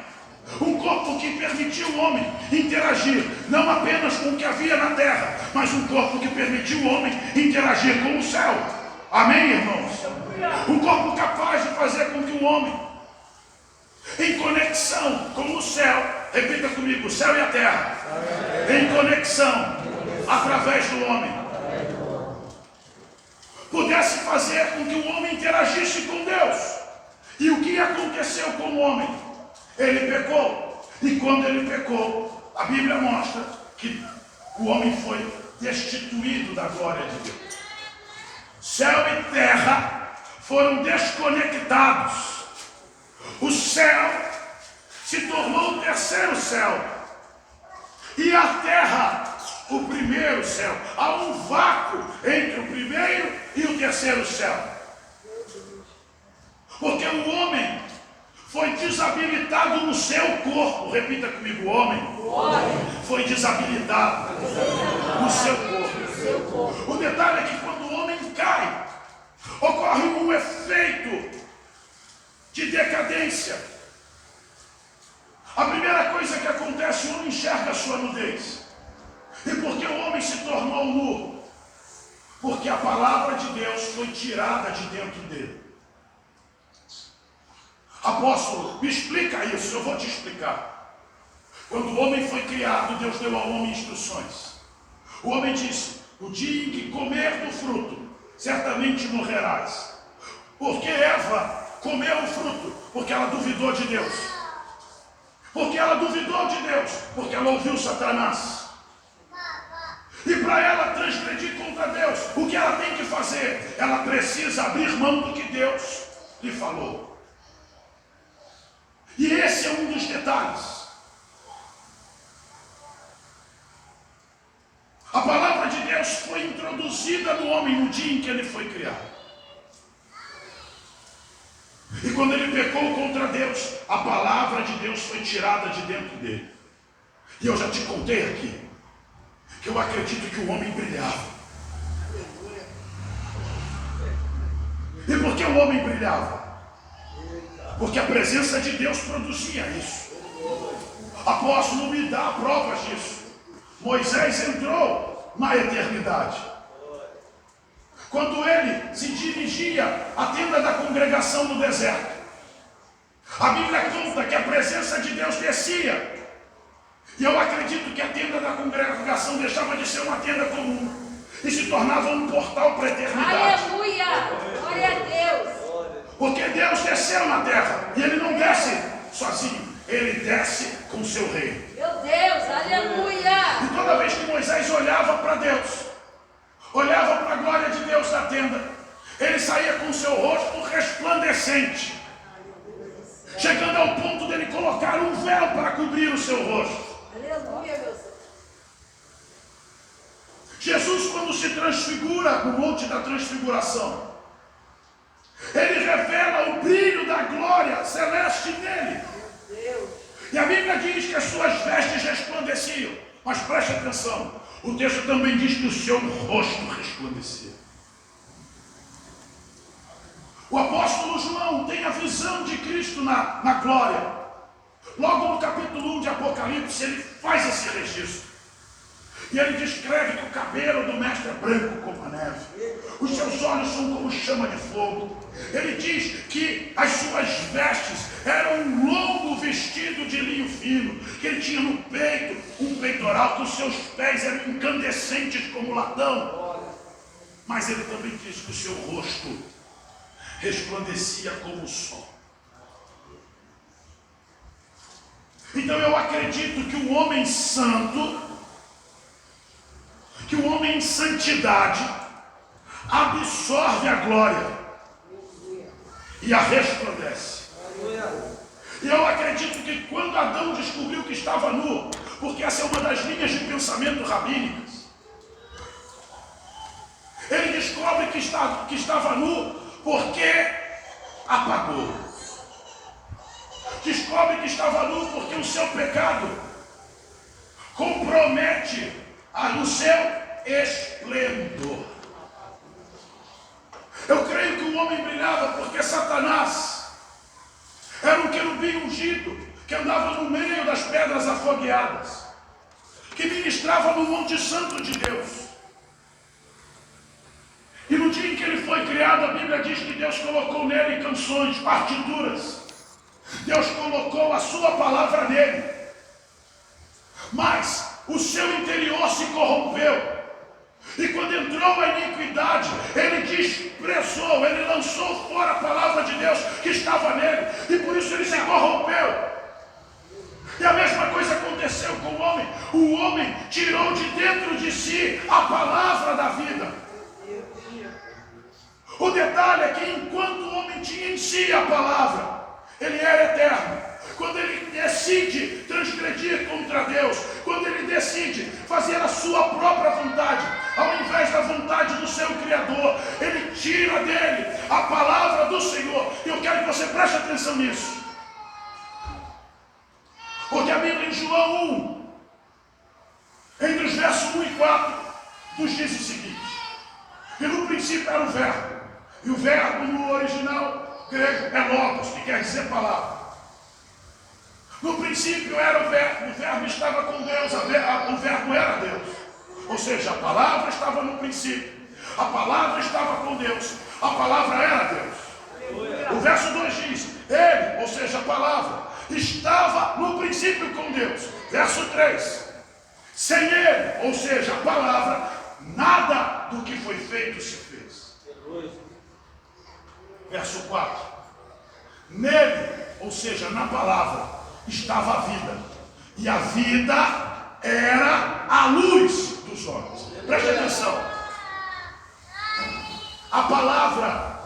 S1: Um corpo que permitiu o homem interagir, não apenas com o que havia na terra, mas um corpo que permitiu o homem interagir com o céu, amém, irmãos? Um corpo capaz de fazer com que o homem, em conexão com o céu, repita comigo: o céu e a terra, em conexão, através do homem, pudesse fazer com que o homem interagisse com Deus. E o que aconteceu com o homem? Ele pecou. E quando ele pecou, a Bíblia mostra que o homem foi destituído da glória de Deus. Céu e terra foram desconectados. O céu se tornou o terceiro céu, e a terra o primeiro céu. Há um vácuo entre o primeiro e o terceiro céu, porque o homem foi desabilitado no seu corpo. Repita comigo: o homem foi desabilitado no seu corpo. O detalhe é que quando o homem cai, ocorre um efeito de decadência. A primeira coisa que acontece, o homem enxerga a sua nudez. E por que o homem se tornou nu? Porque a palavra de Deus foi tirada de dentro dele. Apóstolo, me explica isso, eu vou te explicar. Quando o homem foi criado, Deus deu ao homem instruções. O homem disse: o dia em que comer do fruto, certamente morrerás. Porque Eva comeu o fruto? Porque ela duvidou de Deus. Porque ela duvidou de Deus? Porque ela ouviu Satanás. E para ela transgredir contra Deus, o que ela tem que fazer? Ela precisa abrir mão do que Deus lhe falou. E esse é um dos detalhes. A palavra de Deus foi introduzida no homem no dia em que ele foi criado. E quando ele pecou contra Deus, a palavra de Deus foi tirada de dentro dele. E eu já te contei aqui que eu acredito que o homem brilhava. E por que o homem brilhava? Porque a presença de Deus produzia isso. Apóstolo, me dá provas disso. Moisés entrou na eternidade. Quando ele se dirigia à tenda da congregação no deserto, a Bíblia conta que a presença de Deus descia. E eu acredito que a tenda da congregação deixava de ser uma tenda comum e se tornava um portal para a eternidade.
S2: Aleluia! Glória a Deus!
S1: Porque Deus desceu na terra e ele não desce sozinho, ele desce com seu reino.
S2: Meu Deus, aleluia!
S1: E toda vez que Moisés olhava para Deus, olhava para a glória de Deus na tenda, ele saía com seu rosto resplandecente, chegando ao ponto dele colocar um véu para cobrir o seu rosto.
S2: Aleluia, meu Senhor.
S1: Jesus, quando se transfigura no Monte da Transfiguração, ele revela o brilho da glória celeste nele.
S2: Meu Deus.
S1: E a Bíblia diz que as suas vestes resplandeciam. Mas preste atenção, o texto também diz que o seu rosto resplandecia. O apóstolo João tem a visão de Cristo na glória. Logo no capítulo 1 de Apocalipse, ele faz esse registro. E ele descreve que o cabelo do mestre é branco como a neve. Os seus olhos são como chama de fogo. Ele diz que as suas vestes eram um longo vestido de linho fino, que ele tinha no peito um peitoral, que os seus pés eram incandescentes como latão. Mas ele também diz que o seu rosto resplandecia como o sol. Então eu acredito que o homem santo, que o homem em santidade absorve a glória e a resplandece. E eu acredito que quando Adão descobriu que estava nu, porque essa é uma das linhas de pensamento rabínicas, ele descobre que estava nu porque apagou. Descobre que estava nu porque o seu pecado compromete o seu esplendor. Eu creio que o homem brilhava porque Satanás era um querubim ungido que andava no meio das pedras afogueadas, que ministrava no Monte Santo de Deus. E no dia em que ele foi criado, a Bíblia diz que Deus colocou nele canções, partituras. Deus colocou a sua palavra nele. Mas o seu interior se corrompeu. E quando entrou a iniquidade, ele desprezou, ele lançou fora a palavra de Deus que estava nele. E por isso ele se corrompeu. E a mesma coisa aconteceu com o homem. O homem tirou de dentro de si a palavra da vida. O detalhe é que enquanto o homem tinha em si a palavra, ele era eterno. Quando ele decide transgredir contra Deus, quando ele decide fazer a sua própria vontade, ao invés da vontade do seu Criador, ele tira dele a palavra do Senhor. E eu quero que você preste atenção nisso. Porque a Bíblia em João 1, entre os versos 1 e 4, nos diz o seguinte: e no princípio era o verbo, e o verbo no original grego é logos, que quer dizer palavra. No princípio era o verbo estava com Deus, o verbo era Deus. Ou seja, a palavra estava no princípio, a palavra estava com Deus, a palavra era Deus. O verso 2 diz, ele, ou seja, a palavra, estava no princípio com Deus. Verso 3, sem ele, ou seja, a palavra, nada do que foi feito se fez. Verso 4, nele, ou seja, na palavra, estava a vida, e a vida era a luz dos homens. Preste atenção, a palavra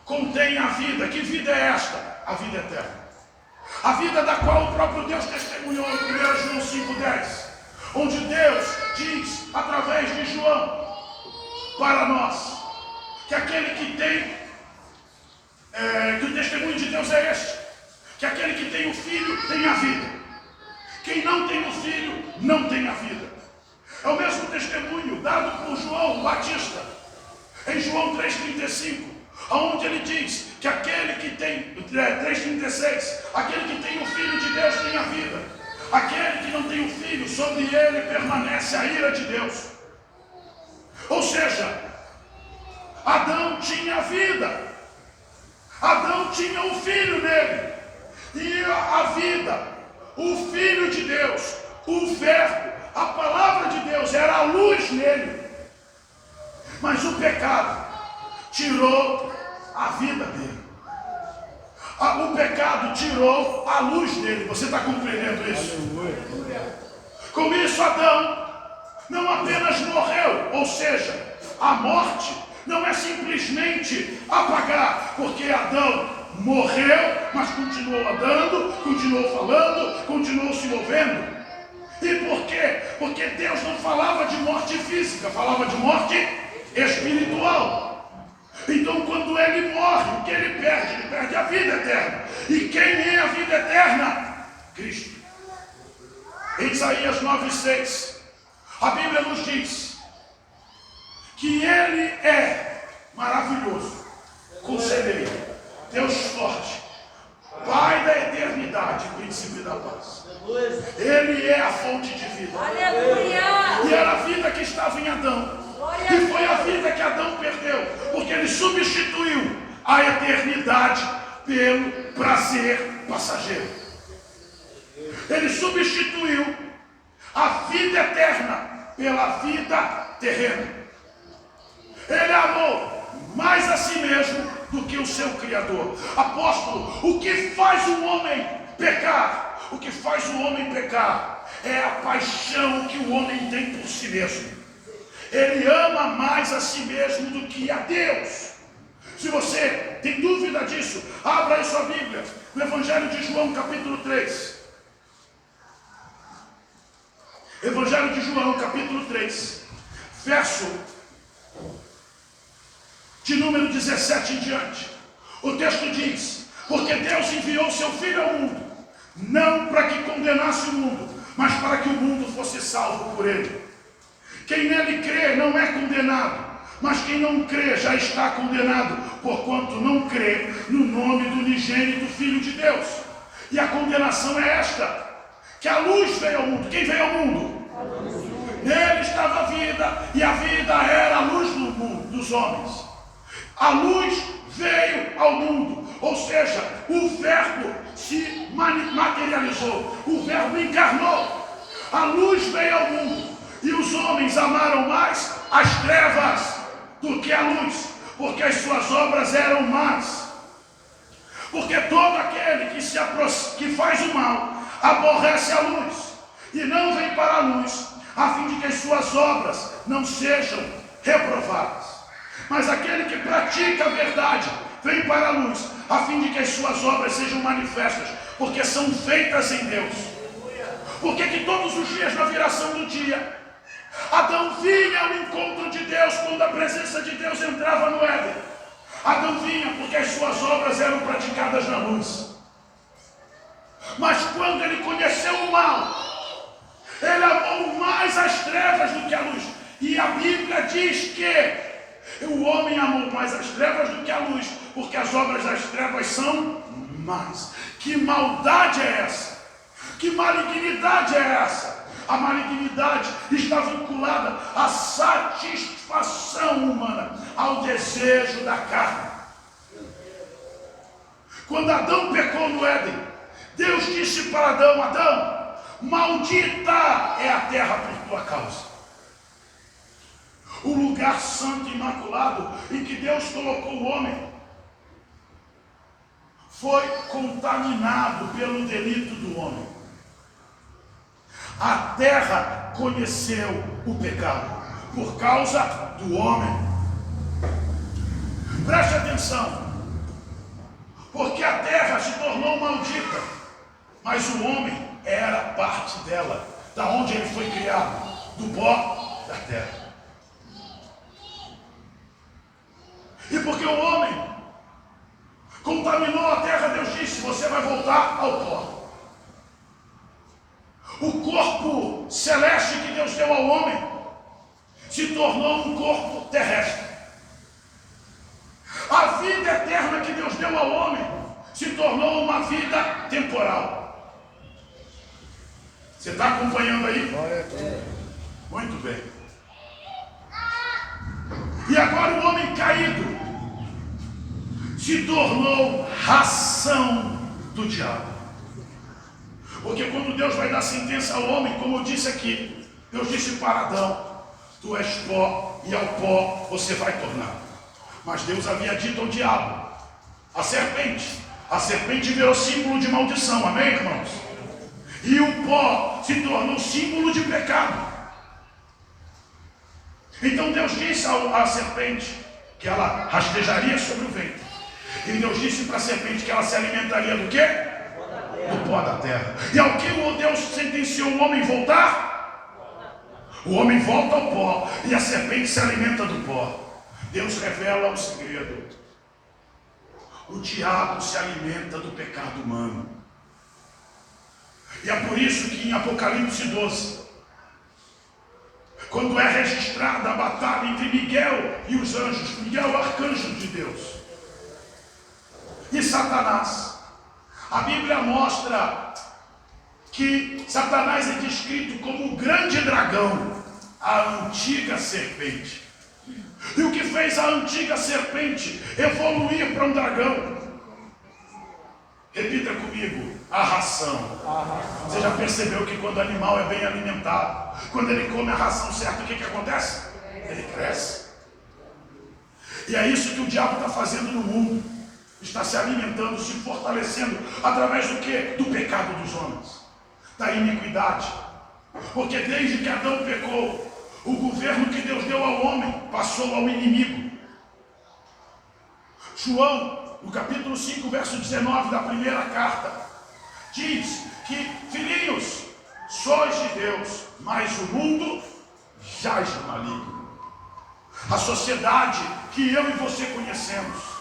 S1: contém a vida. Que vida é esta? A vida eterna, a vida da qual o próprio Deus testemunhou em 1 João 5,10, onde Deus diz, através de João, para nós, que aquele que tem, que o testemunho de Deus é este, que aquele que tem o Filho tem a vida. Quem não tem o Filho não tem a vida. É o mesmo testemunho dado por João Batista, em João 3,35, onde ele diz que aquele que tem, 3,36, aquele que tem o Filho de Deus tem a vida. Aquele que não tem o Filho, sobre ele permanece a ira de Deus. Ou seja, Adão tinha vida, Adão tinha o Filho nele, e a vida, o Filho de Deus, o Verbo, a palavra de Deus era a luz nele. Mas o pecado tirou a vida dele. O pecado tirou a luz dele. Você está compreendendo isso? Com isso, Adão não apenas morreu, ou seja, a morte não é simplesmente apagar, porque Adão morreu, mas continuou andando, continuou falando, continuou se movendo. E por quê? Porque Deus não falava de morte física, falava de morte espiritual. Então, quando ele morre, o que ele perde? Ele perde a vida eterna. E quem é a vida eterna? Cristo. Em Isaías 9,6, a Bíblia nos diz que ele é maravilhoso, conselheiro, Deus forte, Pai da eternidade, príncipe da paz. Ele é a fonte de vida.
S2: Aleluia!
S1: E era a vida que estava em Adão. E foi a vida que Adão perdeu, porque ele substituiu a eternidade pelo prazer passageiro. Ele substituiu a vida eterna pela vida terrena. Ele amou mais a si mesmo do que o seu Criador. Apóstolo, o que faz o homem pecar? O que faz o homem pecar é a paixão que o homem tem por si mesmo. Ele ama mais a si mesmo do que a Deus. Se você tem dúvida disso, abra aí sua Bíblia, no Evangelho de João, capítulo 3. Evangelho de João, capítulo 3, verso de número 17 em diante. O texto diz: porque Deus enviou seu Filho ao mundo, não para que condenasse o mundo, mas para que o mundo fosse salvo por ele. Quem nele crê não é condenado, mas quem não crê já está condenado, porquanto não crê no nome do unigênito Filho de Deus. E a condenação é esta, que a luz veio ao mundo. Quem veio ao mundo? Nele estava a vida, e a vida era a luz do mundo, dos homens. A luz veio ao mundo, ou seja, o Verbo se materializou, o Verbo encarnou. A luz veio ao mundo. E os homens amaram mais as trevas do que a luz, porque as suas obras eram más. Porque todo aquele que faz o mal aborrece a luz e não vem para a luz, a fim de que as suas obras não sejam reprovadas. Mas aquele que pratica a verdade vem para a luz, a fim de que as suas obras sejam manifestas, porque são feitas em Deus. Porque que todos os dias, na viração do dia, Adão vinha ao encontro de Deus quando a presença de Deus entrava no Éden. Adão vinha porque as suas obras eram praticadas na luz. Mas quando ele conheceu o mal, ele amou mais as trevas do que a luz. E a Bíblia diz que o homem amou mais as trevas do que a luz, porque as obras das trevas são más. Que maldade é essa? Que malignidade é essa? A malignidade está vinculada à satisfação humana, ao desejo da carne. Quando Adão pecou no Éden, Deus disse para Adão: Adão, maldita é a terra por tua causa. O lugar santo e imaculado em que Deus colocou o homem foi contaminado pelo delito do homem. A terra conheceu o pecado por causa do homem. Preste atenção, porque a terra se tornou maldita, mas o homem era parte dela, da onde ele foi criado, do pó da terra. E porque o homem contaminou a terra, Deus disse: você vai voltar ao pó. O corpo celeste que Deus deu ao homem se tornou um corpo terrestre. A vida eterna que Deus deu ao homem se tornou uma vida temporal. Você está acompanhando aí? Muito bem. E agora o homem caído se tornou ração do diabo. Porque quando Deus vai dar sentença ao homem, como eu disse aqui, Deus disse para Adão: tu és pó e ao pó você vai tornar. Mas Deus havia dito ao diabo, a serpente virou símbolo de maldição, amém, irmãos? E o pó se tornou símbolo de pecado. Então Deus disse à serpente que ela rastejaria sobre o ventre. E Deus disse para a serpente que ela se alimentaria do quê? Do pó da terra. E ao que o Deus sentenciou o homem voltar? O homem volta ao pó e a serpente se alimenta do pó. Deus revela um segredo. O diabo se alimenta do pecado humano. E é por isso que em Apocalipse 12, quando é registrada a batalha entre Miguel e os anjos, Miguel é o arcanjo de Deus, e Satanás, a Bíblia mostra que Satanás é descrito como o grande dragão, a antiga serpente. E o que fez a antiga serpente evoluir para um dragão? Repita comigo: a ração. Você já percebeu que quando o animal é bem alimentado, quando ele come a ração certa, o que acontece? Ele cresce. E é isso que o diabo está fazendo no mundo. Está se alimentando, se fortalecendo através do quê? Do pecado dos homens, da iniquidade. Porque desde que Adão pecou, o governo que Deus deu ao homem passou ao inimigo. João, no capítulo 5, verso 19 da primeira carta, diz que: filhinhos, sois de Deus, mas o mundo jaz no maligno. A sociedade que eu e você conhecemos,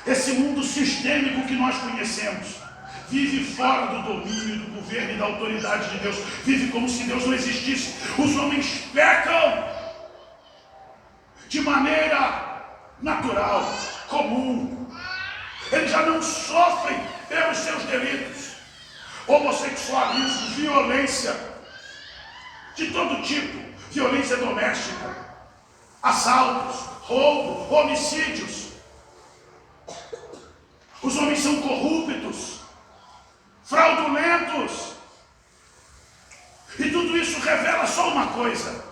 S1: esse mundo sistêmico que nós conhecemos, vive fora do domínio, do governo e da autoridade de Deus. Vive como se Deus não existisse. Os homens pecam de maneira natural, comum. Eles já não sofrem pelos seus delitos. Homossexualismo, violência de todo tipo, violência doméstica, assaltos, roubo, homicídios. Os homens são corruptos, fraudulentos. E tudo isso revela só uma coisa: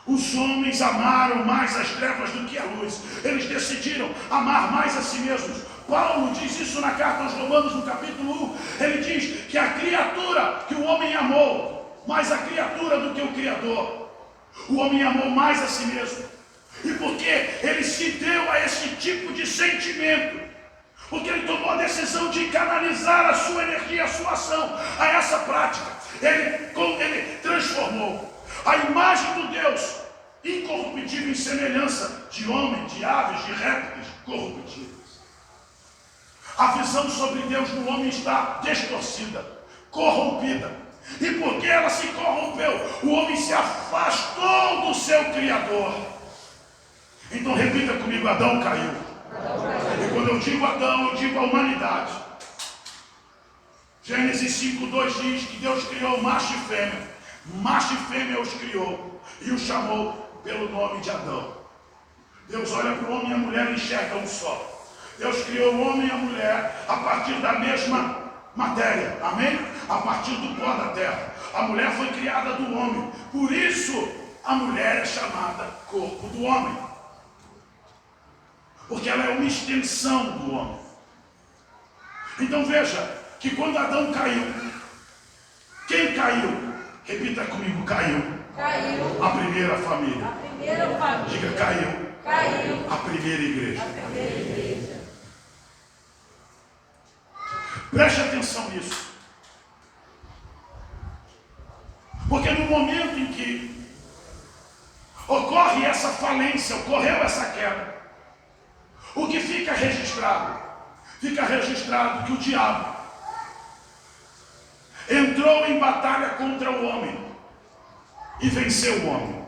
S1: os homens amaram mais as trevas do que a luz. Eles decidiram amar mais a si mesmos. Paulo diz isso na carta aos Romanos, no capítulo 1. Ele diz que a criatura que o homem amou, mais a criatura do que o Criador. O homem amou mais a si mesmo. E porque ele se deu a esse tipo de sentimento, porque ele tomou a decisão de canalizar a sua energia, a sua ação a essa prática, ele transformou a imagem do Deus incorruptível em semelhança de homem, de aves, de répteis corruptíveis. A visão sobre Deus no homem está distorcida, corrompida. E porque ela se corrompeu, o homem se afastou do seu Criador. Então repita comigo: Adão caiu. E quando eu digo Adão, eu digo a humanidade. Gênesis 5:2 diz que Deus criou macho e fêmea, macho e fêmea os criou e os chamou pelo nome de Adão. Deus olha para o homem e a mulher e enxerga um só. Deus criou o homem e a mulher a partir da mesma matéria, amém? A partir do pó da terra. A mulher foi criada do homem, por isso a mulher é chamada corpo do homem, porque ela é uma extensão do homem. Então veja que quando Adão caiu, quem caiu? Repita comigo, caiu.
S2: Caiu.
S1: A primeira família.
S2: A primeira família.
S1: Diga, caiu.
S2: Caiu.
S1: A primeira igreja.
S2: A primeira igreja.
S1: Preste atenção nisso. Porque no momento em que ocorre essa falência, ocorreu essa queda, o que fica registrado? Fica registrado que o diabo entrou em batalha contra o homem e venceu o homem.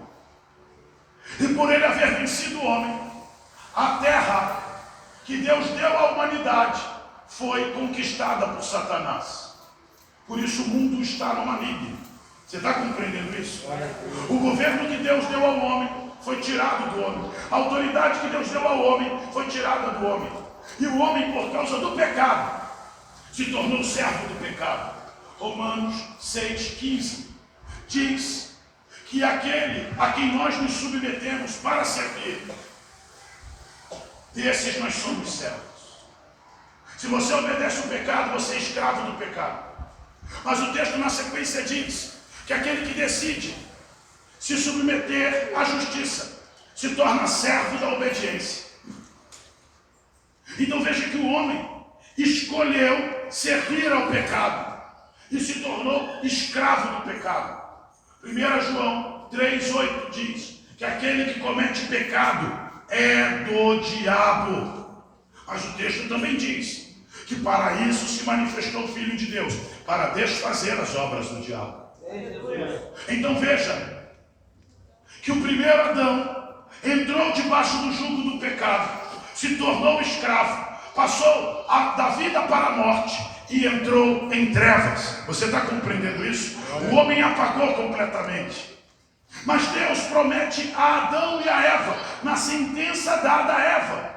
S1: E por ele haver vencido o homem, a terra que Deus deu à humanidade foi conquistada por Satanás. Por isso o mundo está no maligno. Você está compreendendo isso? O governo que Deus deu ao homem foi tirado do homem. A autoridade que Deus deu ao homem foi tirada do homem. E o homem, por causa do pecado, se tornou servo do pecado. Romanos 6,15 diz que aquele a quem nós nos submetemos para servir, desses nós somos servos. Se você obedece o pecado, você é escravo do pecado. Mas o texto na sequência diz que aquele que decide se submeter à justiça se torna servo da obediência. Então veja que o homem escolheu servir ao pecado e se tornou escravo do pecado. 1 João 3,8 diz que aquele que comete pecado é do diabo. Mas o texto também diz que para isso se manifestou o Filho de Deus, para desfazer as obras do diabo. Então veja que o primeiro Adão entrou debaixo do jugo do pecado, se tornou escravo, passou da vida para a morte e entrou em trevas. Você está compreendendo isso? O homem apagou completamente. Mas Deus promete a Adão e a Eva, na sentença dada a Eva,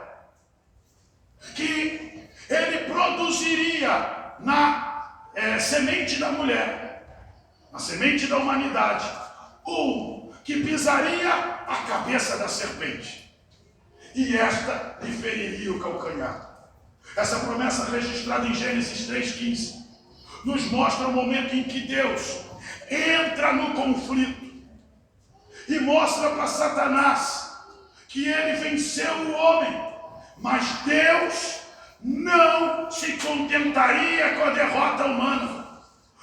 S1: que ele produziria na semente da mulher, na semente da humanidade, que pisaria a cabeça da serpente, e esta lhe feriria o calcanhar. Essa promessa registrada em Gênesis 3,15 nos mostra o momento em que Deus entra no conflito e mostra para Satanás que ele venceu o homem, mas Deus não se contentaria com a derrota humana.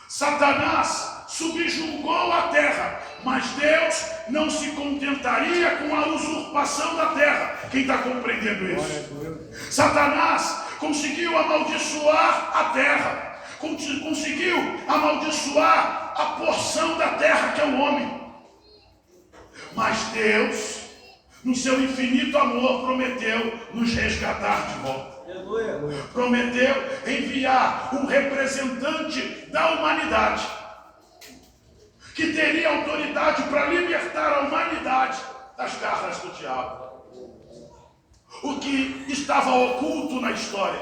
S1: Satanás subjugou a terra, mas Deus não se contentaria com a usurpação da terra. Quem está compreendendo isso? Satanás conseguiu amaldiçoar a terra, conseguiu amaldiçoar a porção da terra que é o homem. Mas Deus, no seu infinito amor, prometeu nos resgatar de volta. Prometeu enviar um representante da humanidade que teria autoridade para libertar a humanidade das garras do diabo. O que estava oculto na história,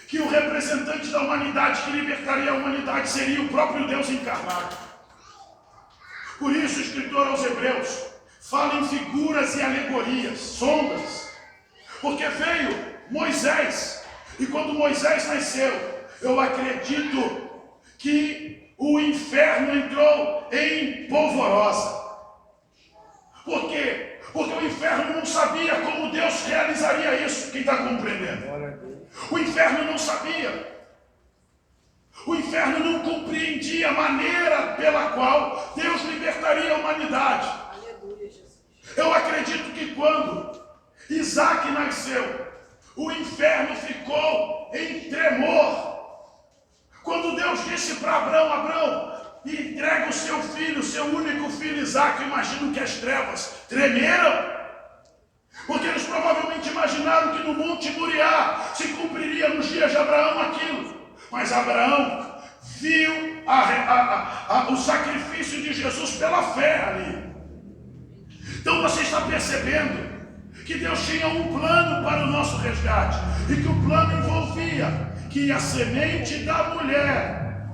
S1: que o representante da humanidade que libertaria a humanidade seria o próprio Deus encarnado. Por isso o escritor aos Hebreus fala em figuras e alegorias, sombras, porque veio Moisés, e quando Moisés nasceu, eu acredito que o inferno entrou em polvorosa. Por quê? Porque o inferno não sabia como Deus realizaria isso. Quem está compreendendo? O inferno não sabia. O inferno não compreendia a maneira pela qual Deus libertaria a humanidade. Eu acredito que quando Isaac nasceu, o inferno ficou em tremor. Quando Deus disse para Abraão: Abraão, entrega o seu filho, seu único filho Isaac, eu imagino que as trevas tremeram, porque eles provavelmente imaginaram que no Monte Moriá se cumpriria nos dias de Abraão aquilo. Mas Abraão viu o sacrifício de Jesus pela fé ali. Então você está percebendo que Deus tinha um plano para o nosso resgate, e que o plano envolvia que a semente da mulher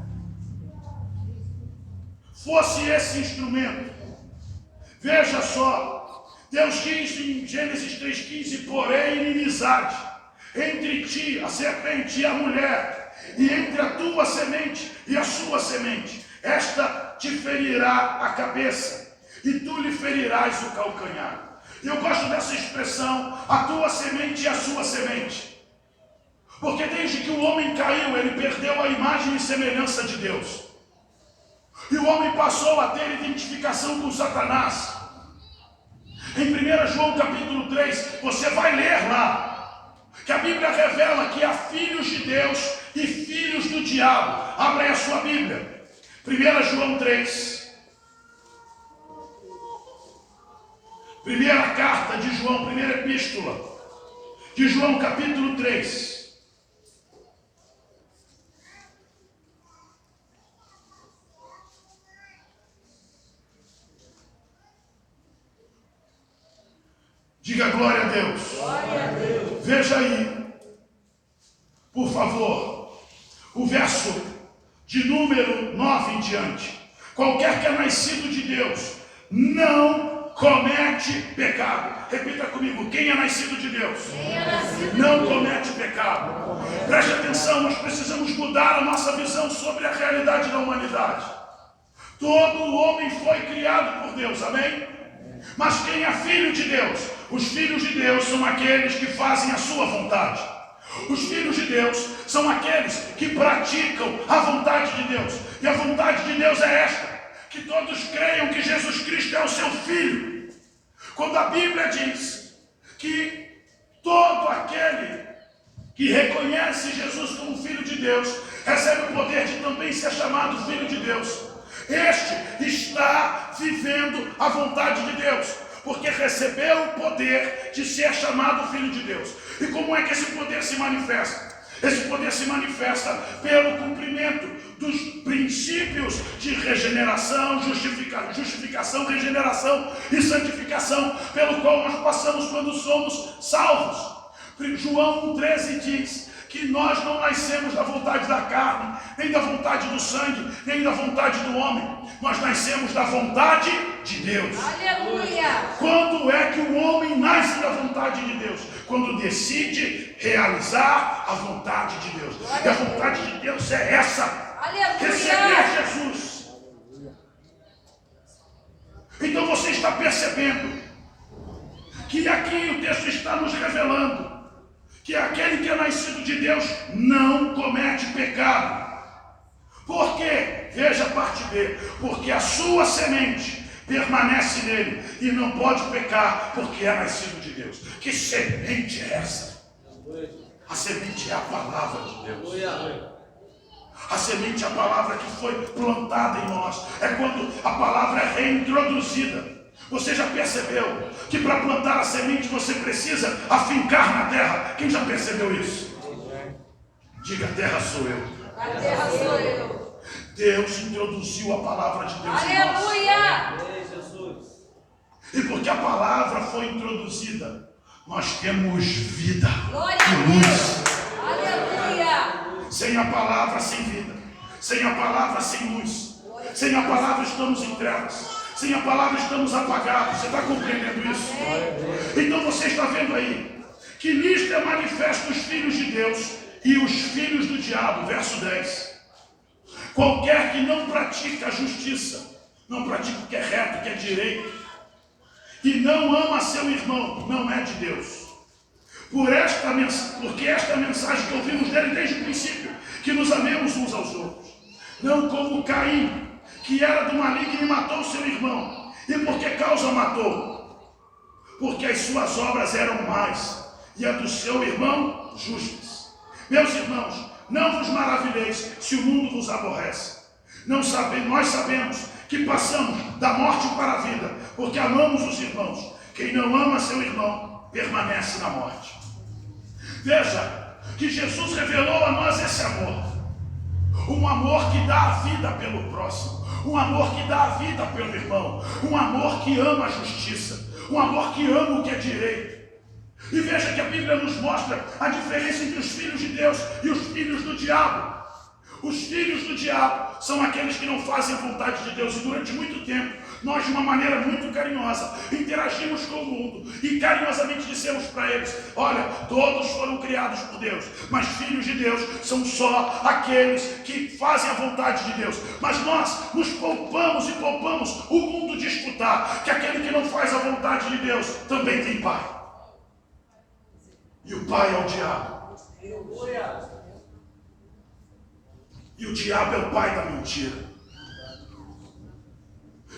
S1: fosse esse instrumento. Veja só, Deus diz em Gênesis 3,15: porém inimizade entre ti, a serpente, e a mulher, e entre a tua semente e a sua semente. Esta te ferirá a cabeça, e tu lhe ferirás o calcanhar. Eu gosto dessa expressão, a tua semente e a sua semente, porque desde que o homem caiu, ele perdeu a imagem e semelhança de Deus, e o homem passou a ter identificação com Satanás. Em 1 João capítulo 3, você vai ler lá, que a Bíblia revela que há filhos de Deus e filhos do diabo. Abra aí a sua Bíblia, 1 João 3. Primeira carta de João, primeira epístola de João, capítulo 3. Diga glória a Deus.
S2: Glória a Deus.
S1: Veja aí, por favor, o verso de número 9 em diante. Qualquer que é nascido de Deus não comete pecado. Repita comigo: quem é nascido de Deus não comete pecado. Preste atenção, nós precisamos mudar a nossa visão sobre a realidade da humanidade. Todo homem foi criado por Deus, amém? Mas quem é filho de Deus? Os filhos de Deus são aqueles que fazem a sua vontade. Os filhos de Deus são aqueles que praticam a vontade de Deus. E a vontade de Deus é esta: que todos creiam que Jesus Cristo é o seu Filho. Quando a Bíblia diz que todo aquele que reconhece Jesus como Filho de Deus recebe o poder de também ser chamado Filho de Deus, este está vivendo a vontade de Deus, porque recebeu o poder de ser chamado Filho de Deus. E como é que esse poder se manifesta? Esse poder se manifesta pelo cumprimento dos princípios de regeneração, justificação, regeneração e santificação, pelo qual nós passamos quando somos salvos. João 1,13 diz que nós não nascemos da vontade da carne, nem da vontade do sangue, nem da vontade do homem. Nós nascemos da vontade de Deus.
S2: Aleluia!
S1: Quando é que o homem nasce da vontade de Deus? Quando decide realizar a vontade de Deus. E a vontade de Deus é essa: receber Jesus. Então você está percebendo que aqui o texto está nos revelando que aquele que é nascido de Deus não comete pecado. Por quê? Veja a parte B. Porque a sua semente permanece nele e não pode pecar, porque é nascido de Deus. Que semente é essa? A semente é a palavra de Deus. A semente é a palavra que foi plantada em nós. É quando a palavra é reintroduzida. Você já percebeu que para plantar a semente você precisa afincar na terra? Quem já percebeu isso? Diga: a terra sou eu.
S2: A terra sou eu.
S1: Deus introduziu a palavra de Deus
S2: Aleluia!
S1: em nós. E porque a palavra foi introduzida, nós temos vida e luz.
S2: Aleluia!
S1: Sem a palavra, sem vida. Sem a palavra, sem luz. Sem a palavra, estamos em trevas. Sem a palavra, estamos apagados. Você está compreendendo isso? Então você está vendo aí que nisto é manifesto os filhos de Deus e os filhos do diabo. Verso 10. Qualquer que não pratica a justiça, não pratica o que é reto, o que é direito, e não ama seu irmão, não é de Deus. Porque esta é a mensagem que ouvimos dele desde o princípio, que nos amemos uns aos outros. Não como Caim, que era do maligno e matou seu irmão. E por que causa matou? Porque as suas obras eram más, e a do seu irmão justas. Meus irmãos, não vos maravilheis se o mundo vos aborrece. Nós sabemos que passamos da morte para a vida, porque amamos os irmãos. Quem não ama seu irmão, permanece na morte. Veja que Jesus revelou a nós esse amor. Um amor que dá a vida pelo próximo. Um amor que dá a vida pelo irmão. Um amor que ama a justiça. Um amor que ama o que é direito. E veja que a Bíblia nos mostra a diferença entre os filhos de Deus e os filhos do diabo. Os filhos do diabo são aqueles que não fazem a vontade de Deus. E durante muito tempo, nós de uma maneira muito carinhosa, interagimos com o mundo e carinhosamente dissemos para eles: olha, todos foram criados por Deus, mas filhos de Deus são só aqueles que fazem a vontade de Deus. Mas nós nos poupamos e poupamos o mundo de escutar que aquele que não faz a vontade de Deus também tem pai. E o pai é o diabo. E o diabo é o pai da mentira.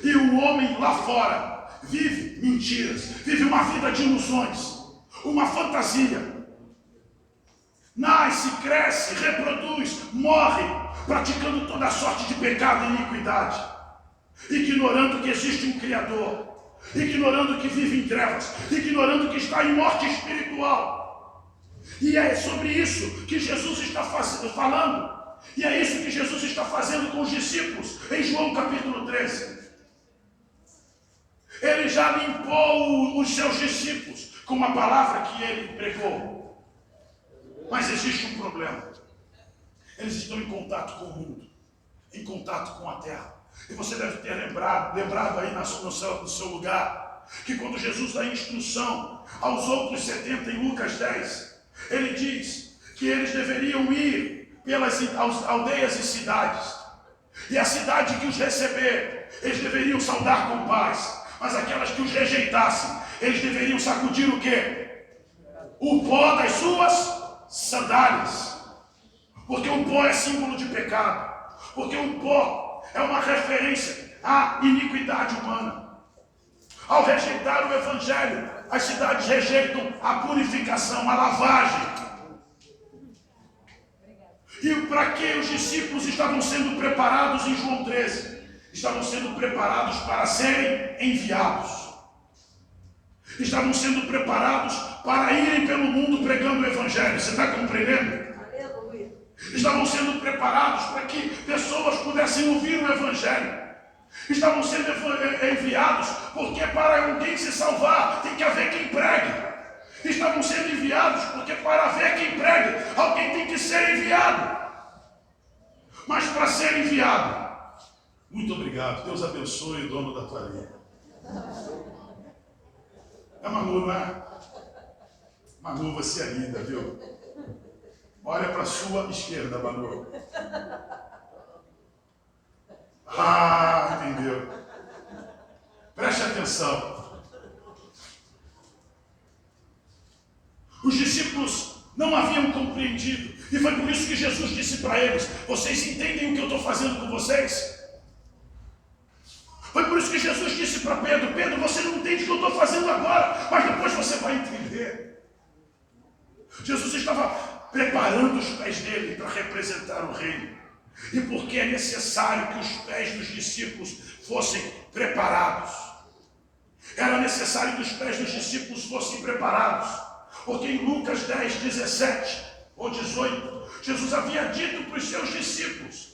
S1: E o homem lá fora vive mentiras, vive uma vida de ilusões, uma fantasia. Nasce, cresce, reproduz, morre, praticando toda sorte de pecado e iniquidade, ignorando que existe um Criador, ignorando que vive em trevas, ignorando que está em morte espiritual. E é sobre isso que Jesus está falando. E é isso que Jesus está fazendo com os discípulos em João capítulo 13. Ele já limpou os seus discípulos com a palavra que ele pregou. Mas existe um problema. Eles estão em contato com o mundo, em contato com a terra. E você deve ter lembrado aí no seu lugar, que quando Jesus dá instrução aos outros 70 em Lucas 10, ele diz que eles deveriam ir pelas aldeias e cidades. E a cidade que os receber, eles deveriam saudar com paz. Mas aquelas que os rejeitassem, eles deveriam sacudir o quê? O pó das suas sandálias. Porque o pó é símbolo de pecado. Porque o pó é uma referência à iniquidade humana. Ao rejeitar o evangelho, as cidades rejeitam a purificação, a lavagem. E para que os discípulos estavam sendo preparados em João 13? Estavam sendo preparados para serem enviados. Estavam sendo preparados para irem pelo mundo pregando o evangelho. Você está compreendendo?
S2: Aleluia.
S1: Estavam sendo preparados para que pessoas pudessem ouvir o evangelho. Estavam sendo enviados porque para alguém se salvar tem que haver quem pregue. Estavam sendo enviados porque para haver quem pregue, alguém tem que ser enviado. Mas para ser enviado, muito obrigado, Deus abençoe o dono da tua linha. É Manu, não é? Manu, você é linda, viu? Olha para a sua esquerda, Manu. Ah, entendeu? Preste atenção. Os discípulos não haviam compreendido. E foi por isso que Jesus disse para eles: vocês entendem o que eu estou fazendo com vocês? Foi por isso que Jesus disse para Pedro: Pedro, você não entende o que eu estou fazendo agora, mas depois você vai entender. Jesus estava preparando os pés dele para representar o reino. E porque é necessário que os pés dos discípulos fossem preparados. Era necessário que os pés dos discípulos fossem preparados. Porque em Lucas 10, 17 ou 18, Jesus havia dito para os seus discípulos,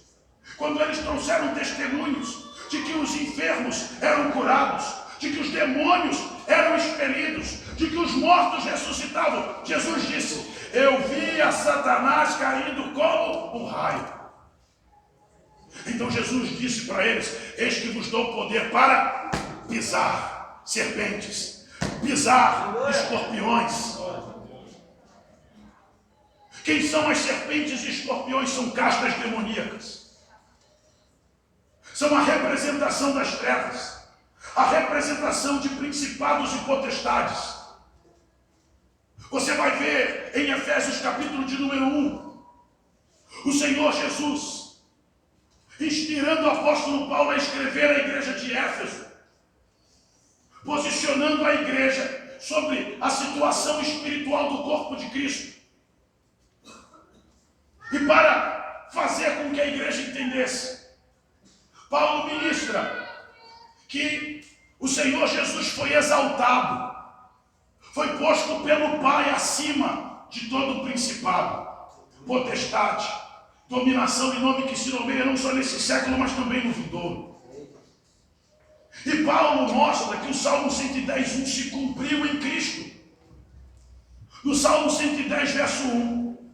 S1: quando eles trouxeram testemunhos de que os enfermos eram curados, de que os demônios eram expelidos, de que os mortos ressuscitavam, Jesus disse: eu vi a Satanás caindo como um raio. Então Jesus disse para eles: eis que vos dou poder para pisar serpentes, pisar escorpiões. Quem são as serpentes e escorpiões? São castas demoníacas. São a representação das trevas, a representação de principados e potestades. Você vai ver em Efésios capítulo de número 1, o Senhor Jesus inspirando o apóstolo Paulo a escrever à igreja de Éfeso, posicionando a igreja sobre a situação espiritual do corpo de Cristo. E para fazer com que a igreja entendesse, Paulo ministra que o Senhor Jesus foi exaltado, foi posto pelo Pai acima de todo o principado, potestade, dominação e nome que se nomeia não só nesse século, mas também no vindouro. E Paulo mostra que o Salmo 110:1 se cumpriu em Cristo. No Salmo 110, verso 1,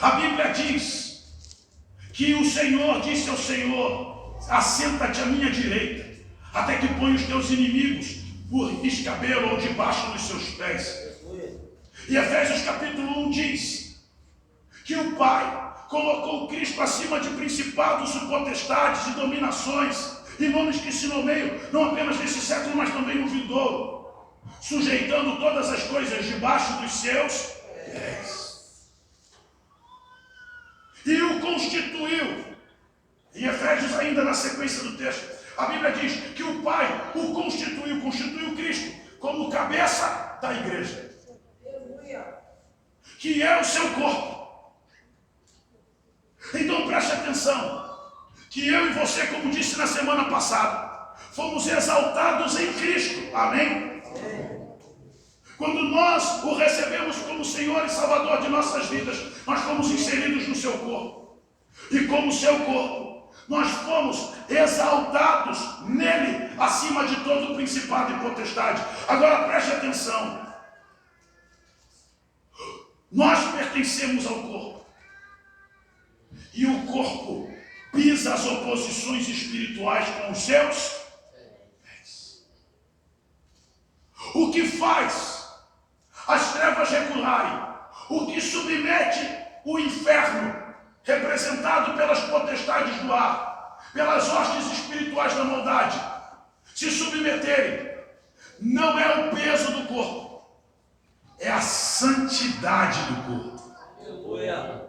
S1: a Bíblia diz que o Senhor disse ao Senhor: assenta-te à minha direita, até que ponha os teus inimigos por escabelo ou debaixo dos seus pés. E Efésios capítulo 1 diz que o Pai colocou Cristo acima de principados e potestades e dominações e nomes que se nomeiam não apenas nesse século, mas também no vindouro, sujeitando todas as coisas debaixo dos seus pés. E o constituiu. Em Efésios, ainda na sequência do texto, a Bíblia diz que o Pai o constituiu Cristo como cabeça da igreja, que é o seu corpo. Então preste atenção, que eu e você, como disse na semana passada, fomos exaltados em Cristo, amém? Quando nós o recebemos como Senhor e Salvador de nossas vidas, nós fomos inseridos no seu corpo. E como seu corpo, nós fomos exaltados nele, acima de todo principado e potestade. Agora preste atenção. Nós pertencemos ao corpo. E o corpo pisa as oposições espirituais com os seus pés. O que faz as trevas recuarem, o que submete o inferno, representado pelas potestades do ar, pelas hostes espirituais da maldade, se submeterem, não é o peso do corpo, é a santidade do corpo. Aleluia.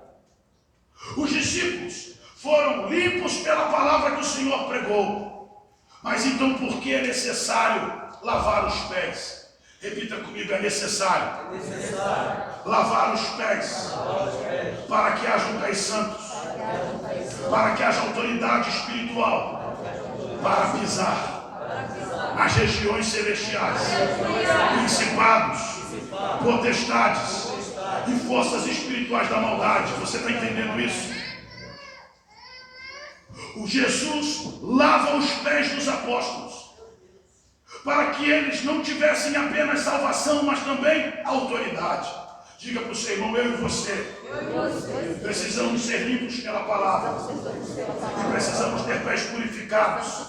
S1: Os discípulos foram limpos pela palavra que o Senhor pregou. Mas então por que é necessário lavar os pés? Repita comigo, é necessário, lavar os pés, para que hajam pés santos, para que haja autoridade espiritual, para pisar nas regiões celestiais, principados, potestades e forças espirituais da maldade. Você está entendendo isso? O Jesus lava os pés dos apóstolos, para que eles não tivessem apenas salvação, mas também autoridade. Diga para o seu irmão, eu e você precisamos ser limpos pela palavra e precisamos ter pés purificados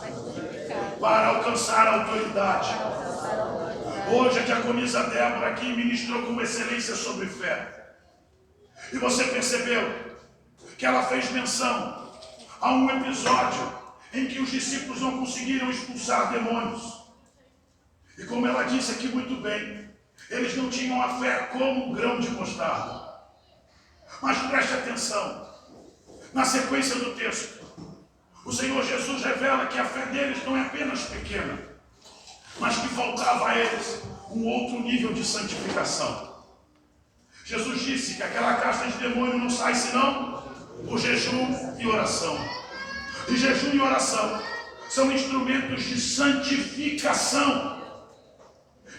S1: para alcançar a autoridade. Hoje a diaconisa Débora aqui ministrou com excelência sobre fé. E você percebeu que ela fez menção a um episódio em que os discípulos não conseguiram expulsar demônios. E como ela disse aqui muito bem, eles não tinham a fé como um grão de mostarda. Mas preste atenção, na sequência do texto, o Senhor Jesus revela que a fé deles não é apenas pequena, mas que faltava a eles um outro nível de santificação. Jesus disse que aquela casta de demônio não sai senão por jejum e oração. E jejum e oração são instrumentos de santificação.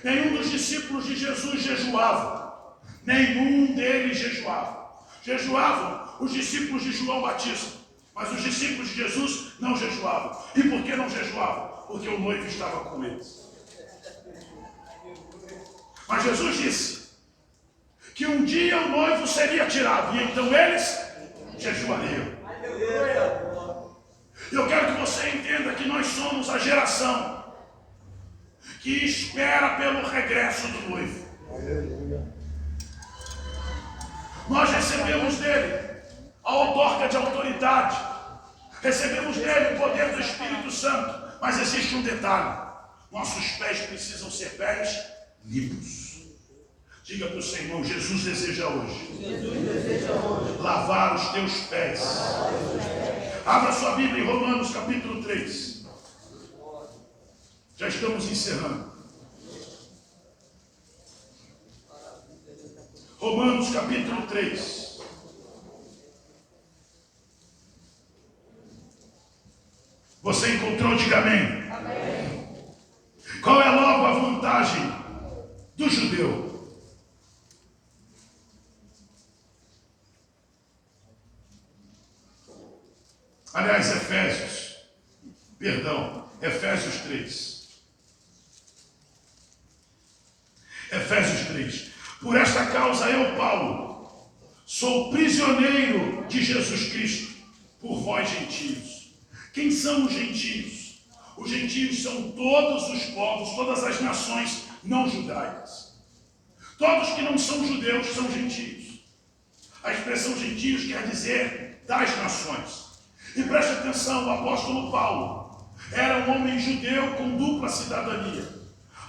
S1: Nenhum dos discípulos de Jesus jejuava. Nenhum deles jejuava. Jejuavam os discípulos de João Batista, mas os discípulos de Jesus não jejuavam. E por que não jejuavam? Porque o noivo estava com eles. Mas Jesus disse que um dia o noivo seria tirado, e então eles jejuariam. Eu quero que você entenda que nós somos a geração que espera pelo regresso do noivo. Nós recebemos dele a outorga de autoridade, recebemos dele o poder do Espírito Santo, mas existe um detalhe: nossos pés precisam ser pés limpos. Diga para o seu irmão, Jesus deseja hoje lavar os teus pés. Abra sua Bíblia em Romanos capítulo 3. Já estamos encerrando. Romanos capítulo 3. Você encontrou? Diga amém. Amém. Qual é logo a vantagem do judeu? Aliás, Efésios 3. Efésios 3. Por esta causa eu, Paulo, sou prisioneiro de Jesus Cristo, por vós gentios. Quem são os gentios? Os gentios são todos os povos, todas as nações não judaicas. Todos que não são judeus são gentios. A expressão gentios quer dizer das nações. E preste atenção, o apóstolo Paulo era um homem judeu com dupla cidadania.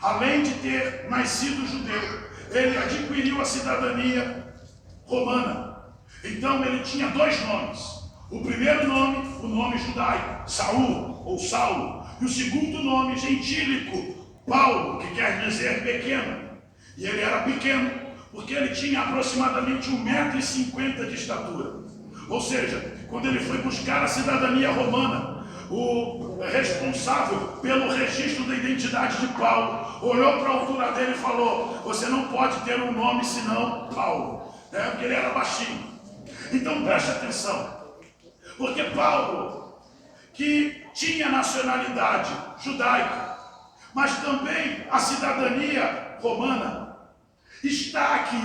S1: Além de ter nascido judeu, ele adquiriu a cidadania romana. Então ele tinha dois nomes. O primeiro nome, o nome judaico, Saul ou Saulo. E o segundo nome, gentílico, Paulo, que quer dizer pequeno. E ele era pequeno porque ele tinha aproximadamente 1,50 m de estatura. Ou seja, quando ele foi buscar a cidadania romana, o responsável pelo registro da identidade de Paulo olhou para a altura dele e falou: você não pode ter um nome senão Paulo, porque ele era baixinho. Então preste atenção, porque Paulo, que tinha nacionalidade judaica, mas também a cidadania romana, está aqui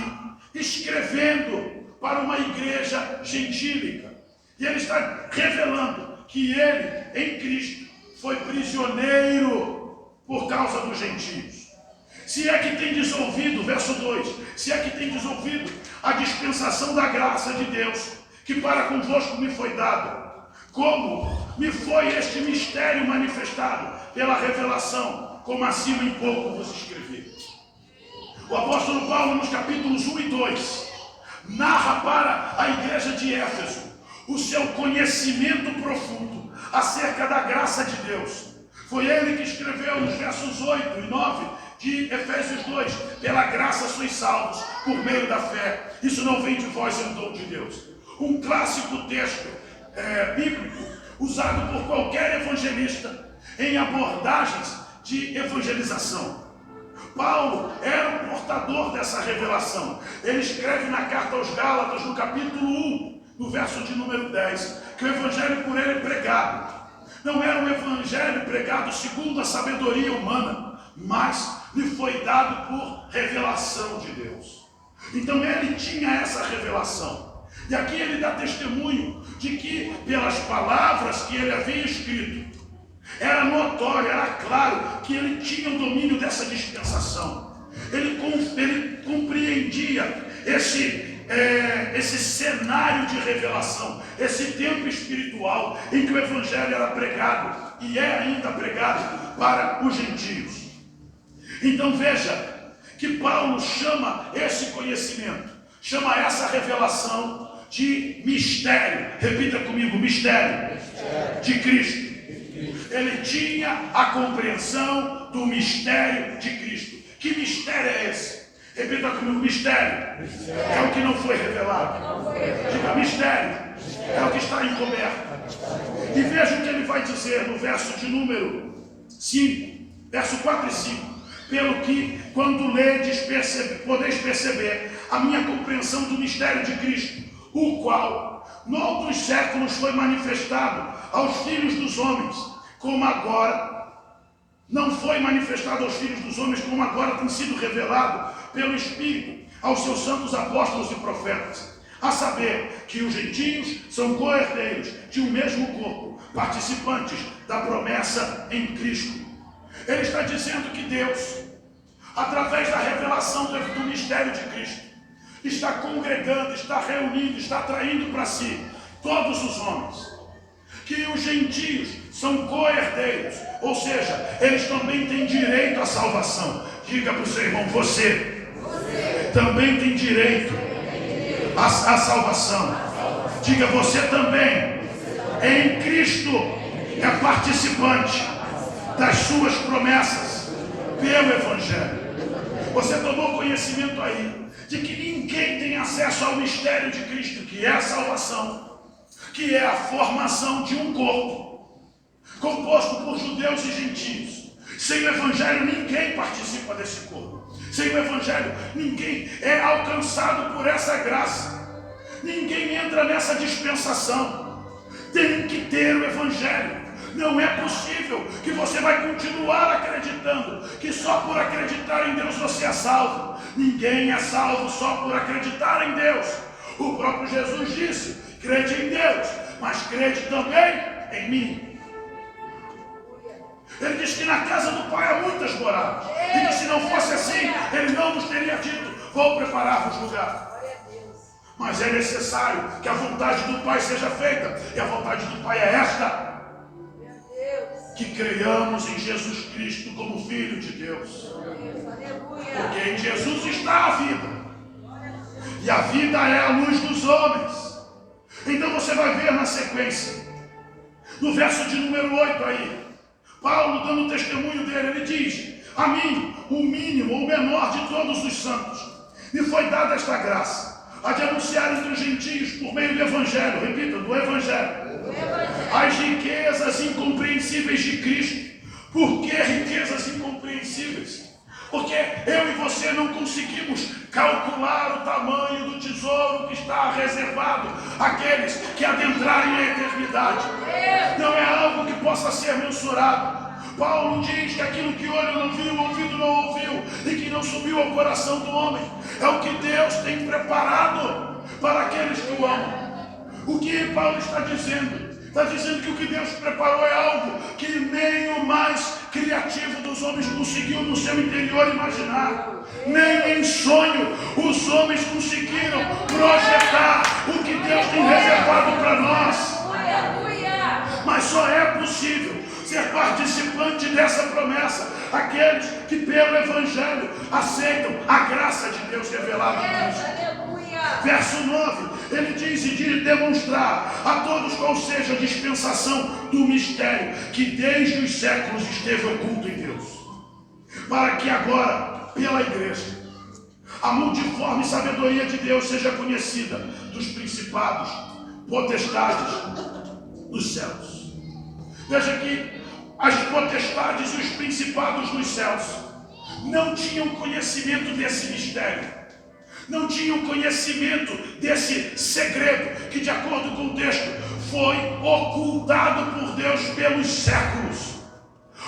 S1: escrevendo para uma igreja gentílica. E ele está revelando que ele, em Cristo, foi prisioneiro por causa dos gentios. Se é que tendes ouvido, verso 2, se é que tendes ouvido a dispensação da graça de Deus, que para convosco me foi dada, como me foi este mistério manifestado pela revelação, como acima em pouco vos escrevi. O apóstolo Paulo, nos capítulos 1 e 2, narra para a igreja de Éfeso o seu conhecimento profundo acerca da graça de Deus. Foi ele que escreveu nos versos 8 e 9 de Efésios 2: pela graça sois salvos por meio da fé. Isso não vem de vós, é um dom de Deus. Um clássico texto bíblico usado por qualquer evangelista em abordagens de evangelização. Paulo era o portador dessa revelação. Ele escreve na carta aos Gálatas, no capítulo 1, no verso de número 10, que o evangelho por ele pregado não era um evangelho pregado segundo a sabedoria humana, mas lhe foi dado por revelação de Deus. Então ele tinha essa revelação. E aqui ele dá testemunho de que, pelas palavras que ele havia escrito, era notório, era claro que ele tinha o domínio dessa dispensação. Ele compreendia esse cenário de revelação, esse tempo espiritual em que o evangelho era pregado e é ainda pregado para os gentios. Então veja que Paulo chama esse conhecimento, chama essa revelação de mistério. Repita comigo: mistério de Cristo. Ele tinha a compreensão do mistério de Cristo. Que mistério é esse? Repita comigo: mistério. É o que não foi revelado. Diga: mistério. É o que está encoberto. E veja o que ele vai dizer no verso de número 5, verso 4 e 5. Pelo que, quando ledes, podeis perceber a minha compreensão do mistério de Cristo, o qual, noutros séculos, foi manifestado aos filhos dos homens, como agora não foi manifestado aos filhos dos homens, como agora tem sido revelado pelo Espírito aos seus santos apóstolos e profetas, a saber que os gentios são co-herdeiros de um mesmo corpo, participantes da promessa em Cristo. Ele está dizendo que Deus, através da revelação do mistério de Cristo, está congregando, está reunindo, está atraindo para si todos os homens. Que os gentios são co-herdeiros, ou seja, eles também têm direito à salvação. Diga para o seu irmão: você também tem direito à salvação. Diga: você também, em Cristo, é participante das suas promessas pelo Evangelho. Você tomou conhecimento aí de que ninguém tem acesso ao mistério de Cristo, que é a salvação, que é a formação de um corpo composto por judeus e gentios. Sem o Evangelho ninguém participa desse corpo. Sem o Evangelho ninguém é alcançado por essa graça. Ninguém entra nessa dispensação. Tem que ter o Evangelho. Não é possível que você vai continuar acreditando que só por acreditar em Deus você é salvo. Ninguém é salvo só por acreditar em Deus. O próprio Jesus disse: crede em Deus, mas crede também em mim. Ele disse que na casa do Pai há muitas moradas. E que se não fosse assim, Ele não nos teria dito: vou preparar-vos lugar. Mas é necessário que a vontade do Pai seja feita. E a vontade do Pai é esta: que creiamos em Jesus Cristo como Filho de Deus. Porque em Jesus está a vida. E a vida é a luz dos homens. Então você vai ver na sequência, no verso de número 8 aí, Paulo dando testemunho dele, ele diz: a mim, o mínimo, o menor de todos os santos, me foi dada esta graça, a de anunciar entre os gentios por meio do Evangelho, repita, do Evangelho, as riquezas incompreensíveis de Cristo. Por que riquezas incompreensíveis? Porque eu e você não conseguimos calcular o tamanho do tesouro que está reservado àqueles que adentrarem a eternidade. Não é algo que possa ser mensurado. Paulo diz que aquilo que olho não viu, ouvido não ouviu e que não subiu ao coração do homem é o que Deus tem preparado para aqueles que o amam. O que Paulo está dizendo? Está dizendo que o que Deus preparou é algo que nem o mais criativo dos homens conseguiu no seu interior imaginar. Nem em sonho os homens conseguiram projetar o que Deus tem reservado para nós. Mas só é possível ser participante dessa promessa aqueles que pelo Evangelho aceitam a graça de Deus revelada em Cristo. Verso 9, ele diz: e de demonstrar a todos qual seja a dispensação do mistério que desde os séculos esteve oculto em Deus, para que agora, pela igreja, a multiforme sabedoria de Deus seja conhecida dos principados, potestades dos céus. Veja que as potestades e os principados dos céus não tinham conhecimento desse mistério. Não tinham conhecimento desse segredo que, de acordo com o texto, foi ocultado por Deus pelos séculos.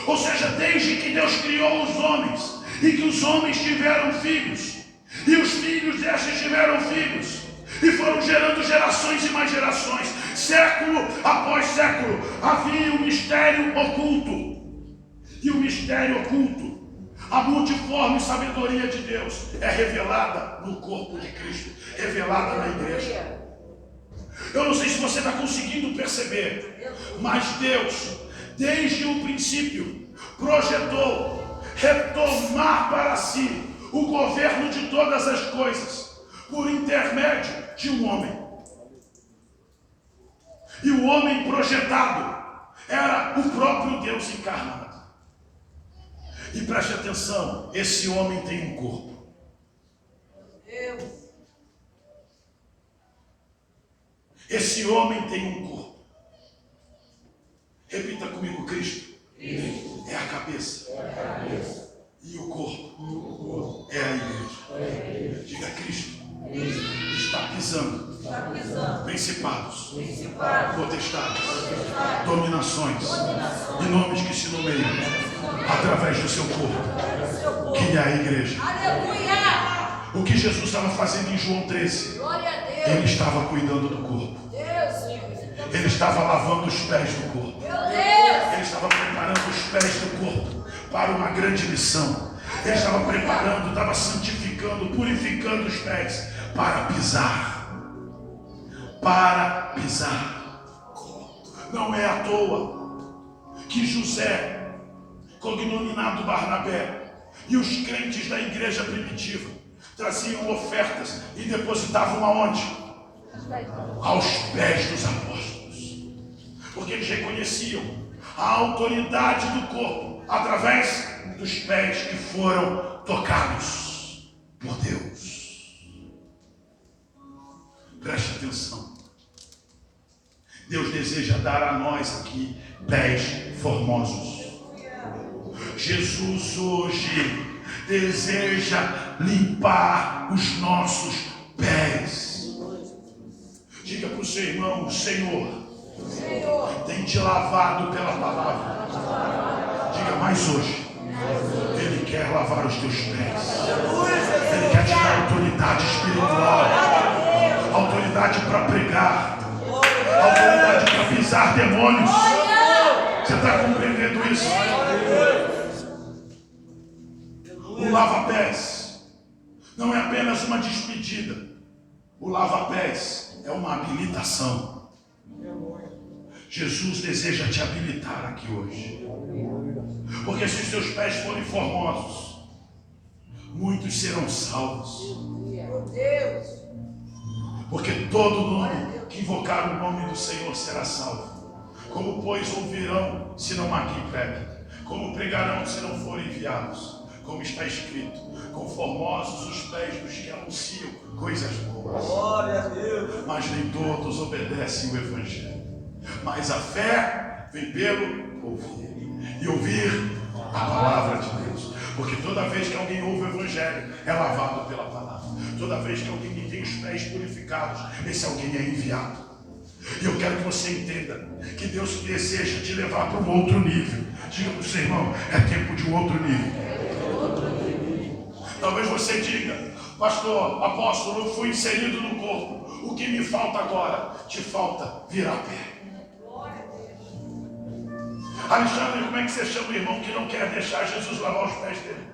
S1: Ou seja, desde que Deus criou os homens e que os homens tiveram filhos, e os filhos destes tiveram filhos, e foram gerando gerações e mais gerações, século após século, havia um mistério oculto. E o mistério oculto, a multiforme sabedoria de Deus, é revelada no corpo de Cristo, revelada na igreja. Eu não sei se você está conseguindo perceber, mas Deus, desde o princípio, projetou retomar para si o governo de todas as coisas, por intermédio de um homem. E o homem projetado era o próprio Deus encarnado. E preste atenção, esse homem tem um corpo. Esse homem tem um corpo. Repita comigo: Cristo é a cabeça. E o corpo é a igreja. Diga: Cristo está pisando principados, potestades, dominações e nomes que se nomeiam através do seu corpo, que é a igreja. O que Jesus estava fazendo em João 13? Ele estava cuidando do corpo. Ele estava lavando os pés do corpo. Ele estava preparando os pés do corpo para uma grande missão. Ele estava preparando, estava santificando, purificando os pés para pisar. Para pisar. Não é à toa que José, cognominado Barnabé, e os crentes da igreja primitiva traziam ofertas e depositavam aonde? Aos pés dos apóstolos. Porque eles reconheciam a autoridade do corpo através dos pés que foram tocados por Deus. Preste atenção. Deus deseja dar a nós aqui pés formosos. Jesus hoje deseja limpar os nossos pés. Diga para o seu irmão: Senhor, Tem te lavado pela palavra. Diga, mas hoje Ele quer lavar os teus pés. Ele quer te dar autoridade espiritual, autoridade para pregar, autoridade para pisar demônios. Você está compreendendo isso? O lava-pés não é apenas uma despedida. O lava-pés é uma habilitação. Jesus deseja te habilitar aqui hoje. Porque se os seus pés forem formosos, muitos serão salvos. Porque todo nome que invocar o nome do Senhor será salvo. Como, pois, ouvirão se não há quem pregue? Como pregarão se não forem enviados? Como está escrito: com formosos os pés dos que anunciam coisas boas.
S3: Glória a Deus.
S1: Mas nem todos obedecem o Evangelho. Mas a fé vem pelo ouvir. E ouvir a palavra de Deus. Porque toda vez que alguém ouve o Evangelho, é lavado pela palavra. Toda vez que alguém tem os pés purificados, esse alguém é enviado. E eu quero que você entenda que Deus deseja te levar para um outro nível. Diga para o seu irmão, é tempo de um outro nível. Talvez você diga: pastor, apóstolo, eu fui inserido no corpo. O que me falta agora? Te falta virar pé. Alexandre, como é que você chama o irmão que não quer deixar Jesus lavar os pés dele?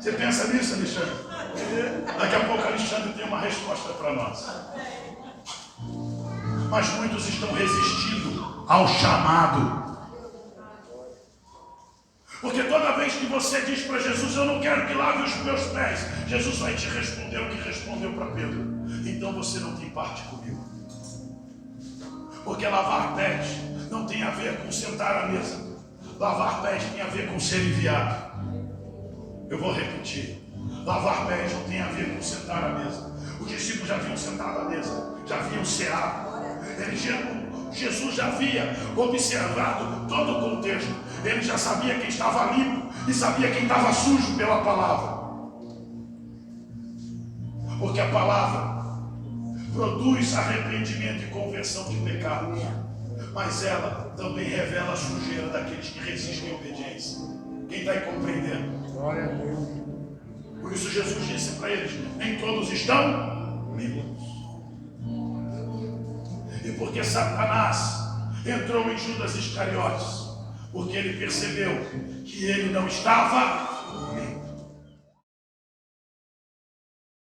S1: Você pensa nisso, Alexandre? Daqui a pouco Alexandre tem uma resposta para nós. Mas muitos estão resistindo ao chamado. Porque toda vez que você diz para Jesus: eu não quero que lave os meus pés, Jesus vai te responder o que respondeu para Pedro: então você não tem parte comigo. Porque lavar pés não tem a ver com sentar à mesa. Lavar pés tem a ver com ser enviado. Eu vou repetir: lavar pés não tem a ver com sentar à mesa. Os discípulos já haviam sentado à mesa, já haviam ceado. Jesus já havia observado todo o contexto. Ele já sabia quem estava limpo e sabia quem estava sujo pela palavra. Porque a palavra produz arrependimento e conversão de pecados, mas ela também revela a sujeira daqueles que resistem à obediência. Quem está aí compreendendo?
S3: Glória a Deus.
S1: Por isso Jesus disse para eles: nem todos estão limpos. E porque Satanás entrou em Judas Iscariotes, porque ele percebeu que ele não estava